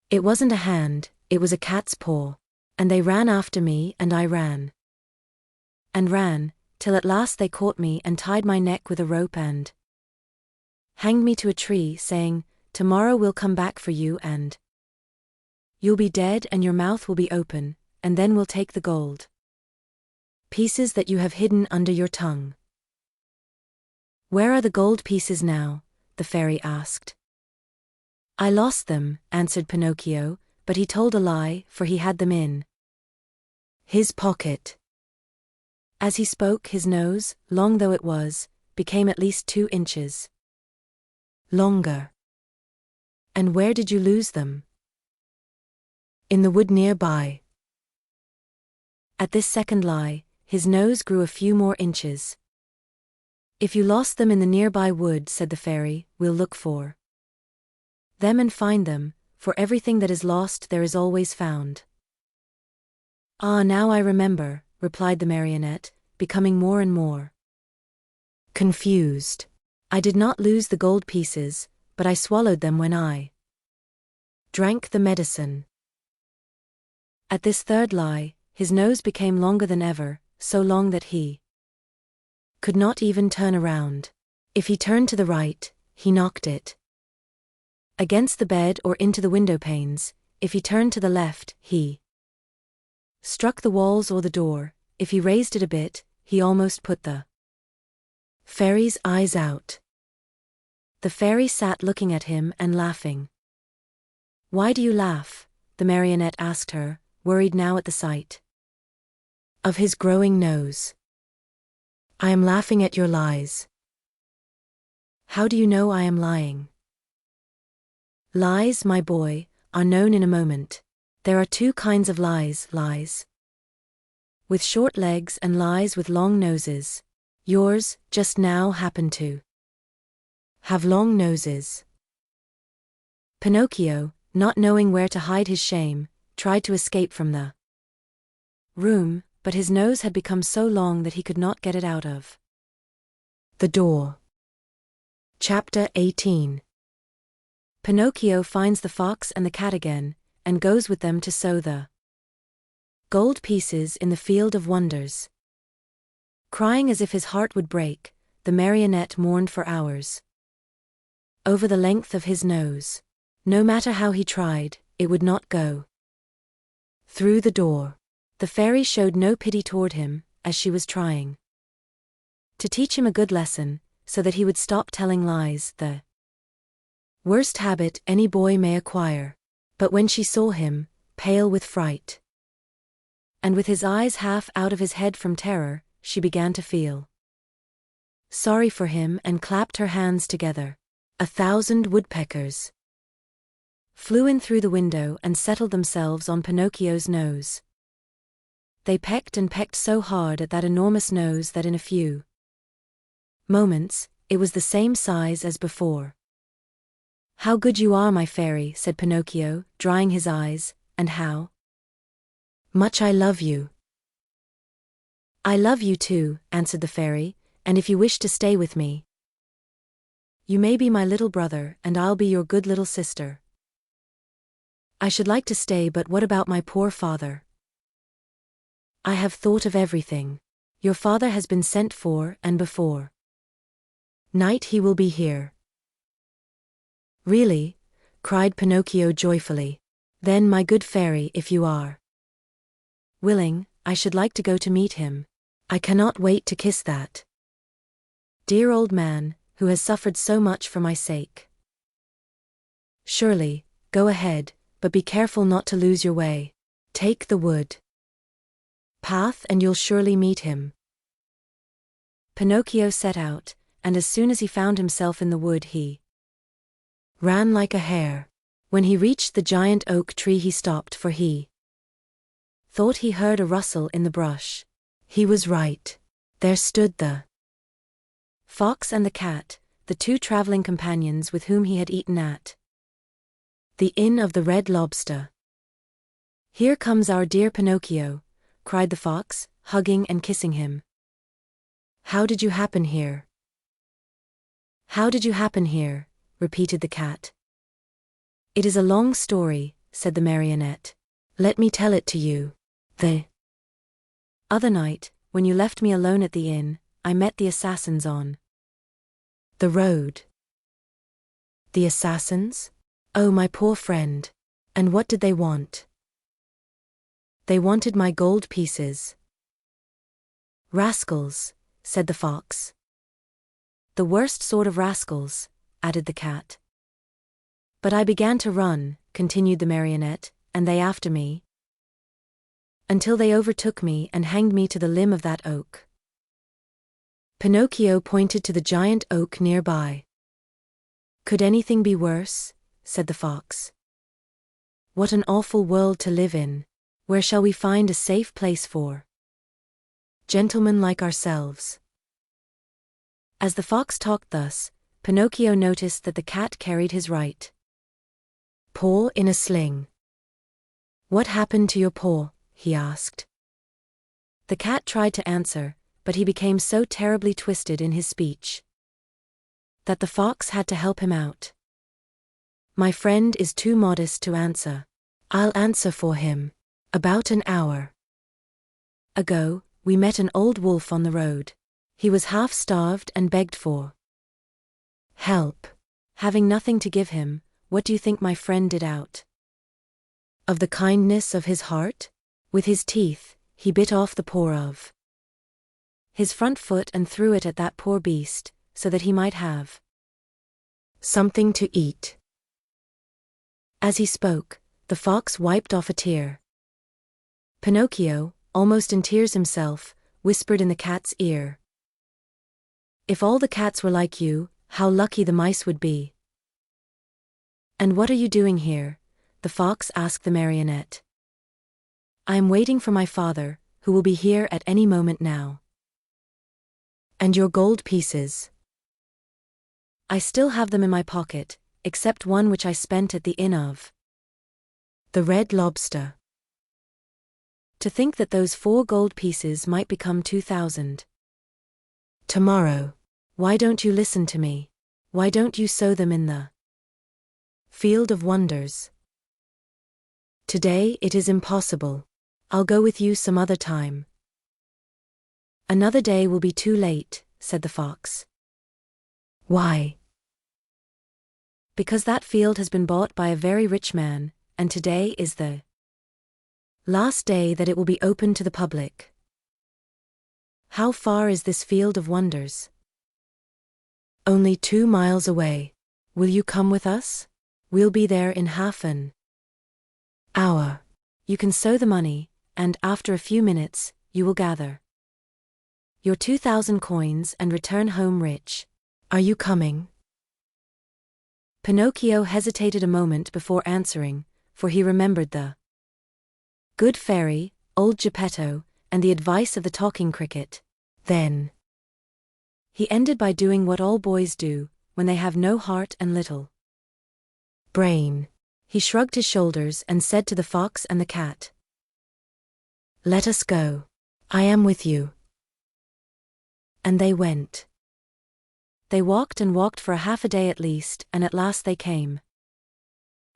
Speaker 1: it wasn't a hand, it was a cat's paw. And they ran after me, and I ran and ran, till at last they caught me and tied my neck with a rope and hanged me to a tree, saying, 'Tomorrow we'll come back for you, and you'll be dead and your mouth will be open, and then we'll take the gold pieces that you have hidden under your tongue.'" "Where are the gold pieces now?" the fairy asked. "I lost them," answered Pinocchio, but he told a lie, for he had them in his pocket. As he spoke, his nose, long though it was, became at least 2 inches longer. "And where did you lose them?" "In the wood nearby." At this second lie, his nose grew a few more inches. "If you lost them in the nearby wood," said the fairy, "we'll look for them and find them, for everything that is lost there is always found." "Ah, now I remember," replied the marionette, becoming more and more confused. "I did not lose the gold pieces, but I swallowed them when I drank the medicine." At this third lie, his nose became longer than ever, so long that he could not even turn around. If he turned to the right, he knocked it against the bed or into the window panes. If he turned to the left, he struck the walls or the door. If he raised it a bit, he almost put the fairy's eyes out. The fairy sat looking at him and laughing. "Why do you laugh?" the marionette asked her, worried now at the sight of his growing nose. "I am laughing at your lies." "How do you know I am lying?" "Lies, my boy, are known in a moment. There are 2 kinds of lies, lies with short legs and lies with long noses. Yours, just now, happen to have long noses." Pinocchio, not knowing where to hide his shame, tried to escape from the room, but his nose had become so long that he could not get it out of the door. Chapter 18. Pinocchio finds the fox and the cat again, and goes with them to sow the gold pieces in the field of wonders. Crying as if his heart would break, the marionette mourned for hours over the length of his nose. No matter how he tried, it would not go through the door. The fairy showed no pity toward him, as she was trying to teach him a good lesson, so that he would stop telling lies, the worst habit any boy may acquire. But when she saw him, pale with fright, and with his eyes half out of his head from terror, she began to feel sorry for him and clapped her hands together. 1,000 woodpeckers flew in through the window and settled themselves on Pinocchio's nose. They pecked and pecked so hard at that enormous nose that in a few moments, it was the same size as before. "How good you are, my fairy," said Pinocchio, drying his eyes, "and how much I love you." "I love you too," answered the fairy, "and if you wish to stay with me, you may be my little brother and I'll be your good little sister." "I should like to stay, but what about my poor father?" "I have thought of everything. Your father has been sent for, and before night he will be here." "Really?" cried Pinocchio joyfully. "Then, my good fairy, if you are willing, I should like to go to meet him. I cannot wait to kiss that dear old man, who has suffered so much for my sake." "Surely, go ahead, but be careful not to lose your way. Take the wood path and you'll surely meet him." Pinocchio set out, and as soon as he found himself in the wood he ran like a hare. When he reached the giant oak tree he stopped, for he thought he heard a rustle in the brush. He was right. There stood the fox and the cat, the two traveling companions with whom he had eaten at the Inn of the Red Lobster. "Here comes our dear Pinocchio," cried the fox, hugging and kissing him. "How did you happen here?" "How did you happen here?" repeated the cat. "It is a long story," said the marionette. "Let me tell it to you. The other night, when you left me alone at the inn, I met the assassins on the road." "The assassins? Oh, my poor friend. And what did they want?" "They wanted my gold pieces." "Rascals," said the fox. "The worst sort of rascals," added the cat. "But I began to run," continued the marionette, "and they after me, until they overtook me and hanged me to the limb of that oak." Pinocchio pointed to the giant oak nearby. "Could anything be worse?" said the fox. "What an awful world to live in. Where shall we find a safe place for gentlemen like ourselves?" As the fox talked thus, Pinocchio noticed that the cat carried his right paw in a sling. "What happened to your paw?" he asked. The cat tried to answer, but he became so terribly twisted in his speech that the fox had to help him out. "My friend is too modest to answer. I'll answer for him. About an hour ago, we met an old wolf on the road. He was half starved and begged for help. Having nothing to give him, what do you think my friend did out of the kindness of his heart? With his teeth, he bit off the paw of his front foot and threw it at that poor beast, so that he might have something to eat." As he spoke, the fox wiped off a tear. Pinocchio, almost in tears himself, whispered in the cat's ear, "If all the cats were like you, how lucky the mice would be." "And what are you doing here?" the fox asked the marionette. "I am waiting for my father, who will be here at any moment now." "And your gold pieces?" "I still have them in my pocket, except one which I spent at the Inn of the Red Lobster." To think that those 4 gold pieces might become 2,000. Tomorrow. Why don't you listen to me? Why don't you sow them in the field of wonders? Today it is impossible. I'll go with you some other time. Another day will be too late, said the fox. Why? Because that field has been bought by a very rich man, and today is the last day that it will be open to the public. How far is this field of wonders? Only 2 miles away. Will you come with us? We'll be there in half an hour. You can sow the money, and after a few minutes, you will gather your 2,000 coins and return home rich. Are you coming? Pinocchio hesitated a moment before answering, for he remembered the good fairy, old Geppetto, and the advice of the talking cricket. Then he ended by doing what all boys do, when they have no heart and little brain. He shrugged his shoulders and said to the fox and the cat, "Let us go. I am with you." And they went. They walked and walked for half a day at least, and at last they came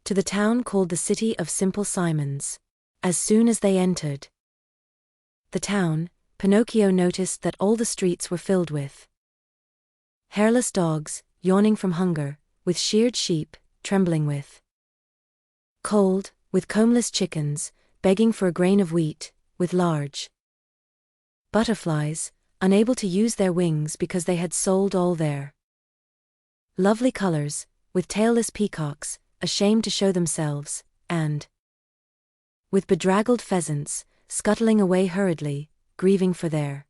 Speaker 1: to the town called the City of Simple Simons. As soon as they entered the town, Pinocchio noticed that all the streets were filled with hairless dogs, yawning from hunger, with sheared sheep, trembling with cold, with combless chickens, begging for a grain of wheat, with large butterflies, unable to use their wings because they had sold all their lovely colors, with tailless peacocks, ashamed to show themselves, and with bedraggled pheasants, scuttling away hurriedly, grieving for their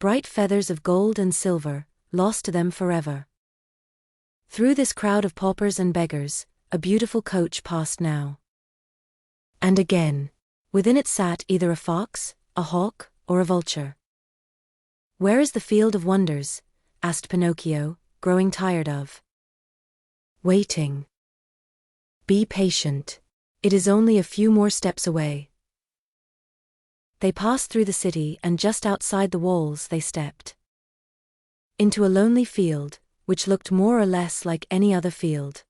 Speaker 1: bright feathers of gold and silver, lost to them forever. Through this crowd of paupers and beggars, a beautiful coach passed now and again. Within it sat either a fox, a hawk, or a vulture. "Where is the field of wonders?" asked Pinocchio, growing tired of waiting. "Be patient. It is only a few more steps away." They passed through the city, and just outside the walls they stepped into a lonely field, which looked more or less like any other field.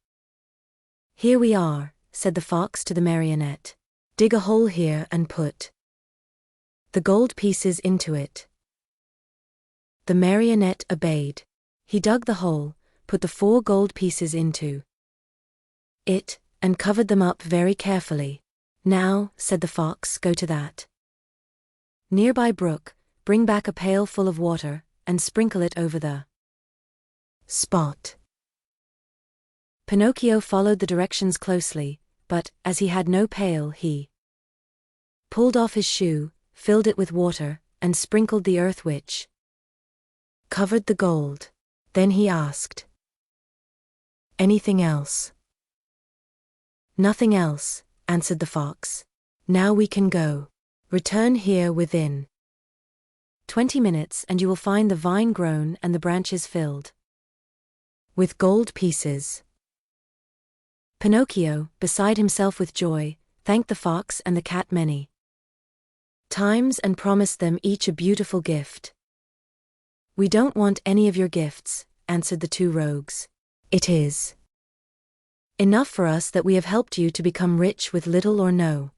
Speaker 1: "Here we are," said the fox to the marionette. "Dig a hole here and put the gold pieces into it." The marionette obeyed. He dug the hole, put the 4 gold pieces into it, and covered them up very carefully. "Now," said the fox, "go to that nearby brook, bring back a pail full of water, and sprinkle it over the spot." Pinocchio followed the directions closely, but, as he had no pail, he pulled off his shoe, filled it with water, and sprinkled the earth which covered the gold. Then he asked, "Anything else?" "Nothing else," answered the fox. "Now we can go. Return here within 20 minutes and you will find the vine grown and the branches filled with gold pieces." Pinocchio, beside himself with joy, thanked the fox and the cat many times and promised them each a beautiful gift. "We don't want any of your gifts," answered the 2 rogues. "It is enough for us that we have helped you to become rich with little or no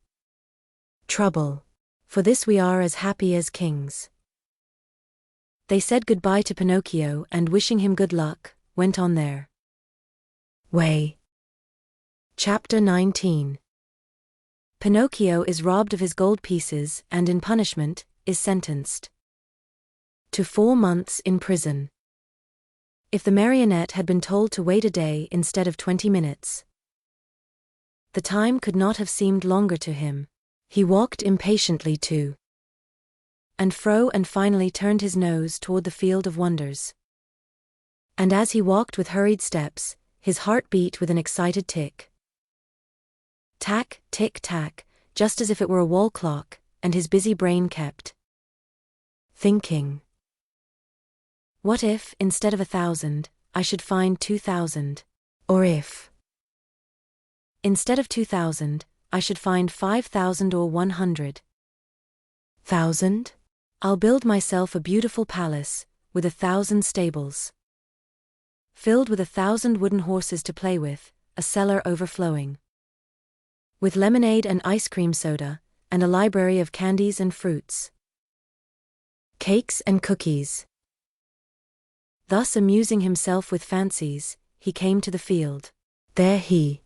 Speaker 1: trouble. For this we are as happy as kings." They said goodbye to Pinocchio and, wishing him good luck, went on their way. Chapter 19. Pinocchio is robbed of his gold pieces and, in punishment, is sentenced to 4 months in prison. If the marionette had been told to wait a day instead of 20 minutes, the time could not have seemed longer to him. He walked impatiently to and fro and finally turned his nose toward the field of wonders. And as he walked with hurried steps, his heart beat with an excited tick. Tack, tick, tack, just as if it were a wall clock, and his busy brain kept thinking, "What if, instead of 1,000, I should find 2,000? Or if, instead of 2,000, I should find 5,000 or 100? 1,000? I'll build myself a beautiful palace, with 1,000 stables, filled with 1,000 wooden horses to play with, a cellar overflowing with lemonade and ice cream soda, and a library of candies and fruits, cakes and cookies. Thus amusing himself with fancies, he came to the field. There he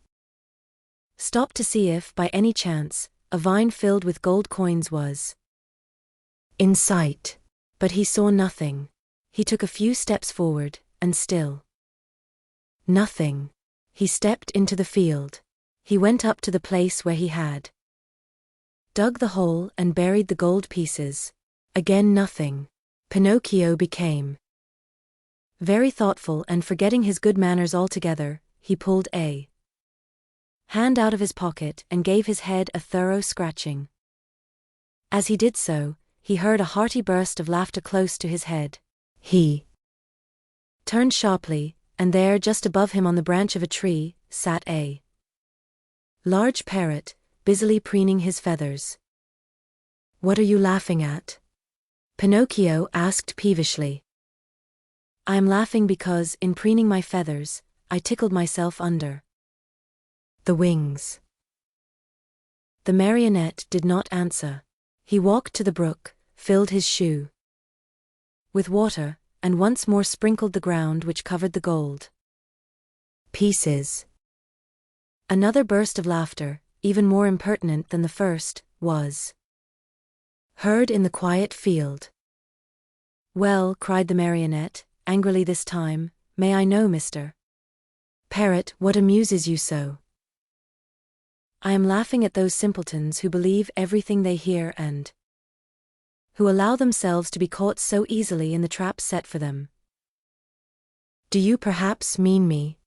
Speaker 1: stopped to see if, by any chance, a vine filled with gold coins was in sight. But he saw nothing. He took a few steps forward, and still nothing. He stepped into the field. He went up to the place where he had dug the hole and buried the gold pieces. Again nothing. Pinocchio became very thoughtful, and forgetting his good manners altogether, he pulled a hand out of his pocket and gave his head a thorough scratching. As he did so, he heard a hearty burst of laughter close to his head. He turned sharply, and there, just above him on the branch of a tree, sat a large parrot, busily preening his feathers. "What are you laughing at?" Pinocchio asked peevishly. "I am laughing because, in preening my feathers, I tickled myself under the wings." The marionette did not answer. He walked to the brook, filled his shoe with water, and once more sprinkled the ground which covered the gold pieces. Another burst of laughter, even more impertinent than the first, was heard in the quiet field. "Well," cried the marionette, angrily this time, "may I know, Mr. Parrot, what amuses you so?" "I am laughing at those simpletons who believe everything they hear and who allow themselves to be caught so easily in the trap set for them." "Do you perhaps mean me?"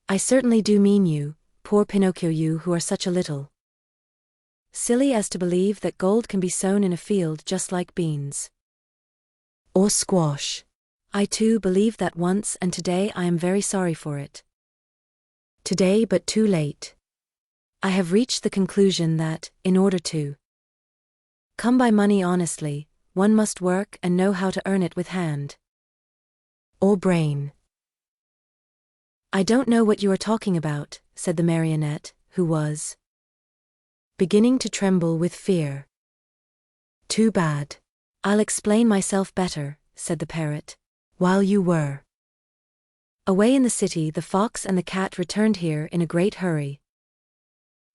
Speaker 1: "I certainly do mean you, poor Pinocchio, you who are such a little silly as to believe that gold can be sown in a field just like beans or squash. I too believed that once, and today I am very sorry for it. Today, but too late. I have reached the conclusion that, in order to come by money honestly, one must work and know how to earn it with hand or brain." "I don't know what you are talking about," said the marionette, who was beginning to tremble with fear. "Too bad. I'll explain myself better," said the parrot. "While you were away in the city, the fox and the cat returned here in a great hurry.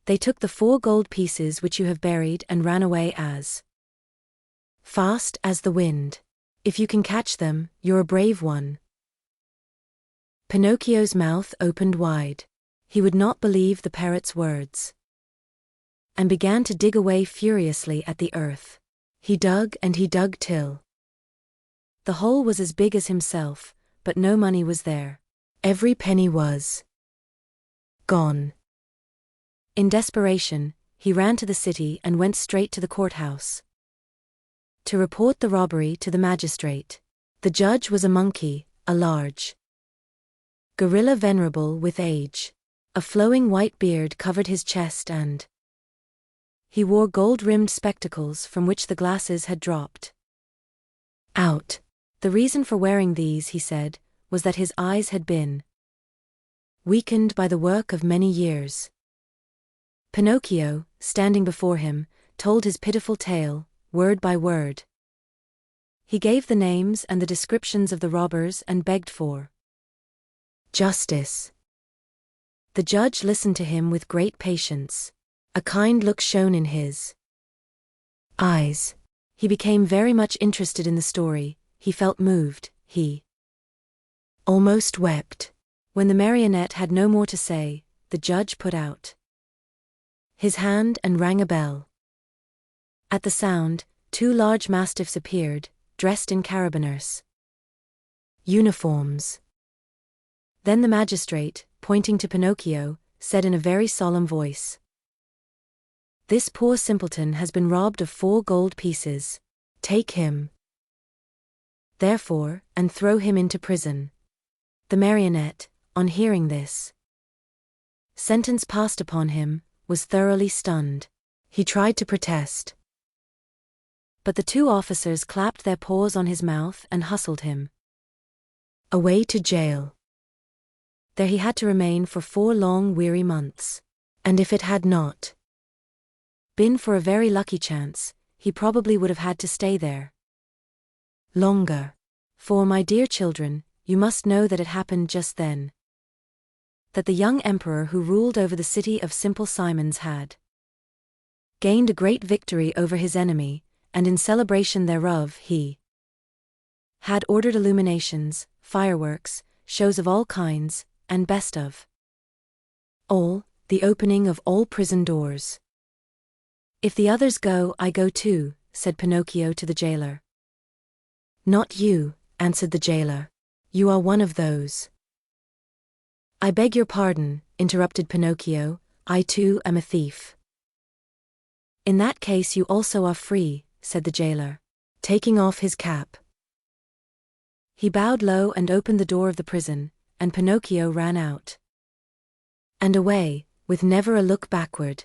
Speaker 1: They took the 4 gold pieces which you have buried and ran away as fast as the wind. If you can catch them, you're a brave one." Pinocchio's mouth opened wide. He would not believe the parrot's words, and began to dig away furiously at the earth. He dug and he dug till the hole was as big as himself, but no money was there. Every penny was gone. In desperation, he ran to the city and went straight to the courthouse to report the robbery to the magistrate. The judge was a monkey, a large gorilla venerable with age. A flowing white beard covered his chest, and he wore gold-rimmed spectacles from which the glasses had dropped out. The reason for wearing these, he said, was that his eyes had been weakened by the work of many years. Pinocchio, standing before him, told his pitiful tale, word by word. He gave the names and the descriptions of the robbers and begged for justice. The judge listened to him with great patience. A kind look shone in his eyes. He became very much interested in the story. He felt moved. He almost wept. When the marionette had no more to say, the judge put out his hand and rang a bell. At the sound, 2 large mastiffs appeared, dressed in carabiners' uniforms. Then the magistrate, pointing to Pinocchio, said in a very solemn voice, "This poor simpleton has been robbed of 4 gold pieces. Take him, therefore, and throw him into prison." The marionette, on hearing this sentence passed upon him, was thoroughly stunned. He tried to protest, But the two officers clapped their paws on his mouth and hustled him away to jail. There he had to remain for 4 long weary months. And if it had not been for a very lucky chance, he probably would have had to stay there longer. For, my dear children, you must know that it happened just then that the young emperor who ruled over the city of Simple Simons had gained a great victory over his enemy, and in celebration thereof he had ordered illuminations, fireworks, shows of all kinds, and best of all, the opening of all prison doors. "If the others go, I go too," said Pinocchio to the jailer. "Not you," answered the jailer. "You are one of those." "I beg your pardon," interrupted Pinocchio, "I too am a thief." "In that case you also are free," said the jailer, taking off his cap. He bowed low and opened the door of the prison, and Pinocchio ran out and away, with never a look backward.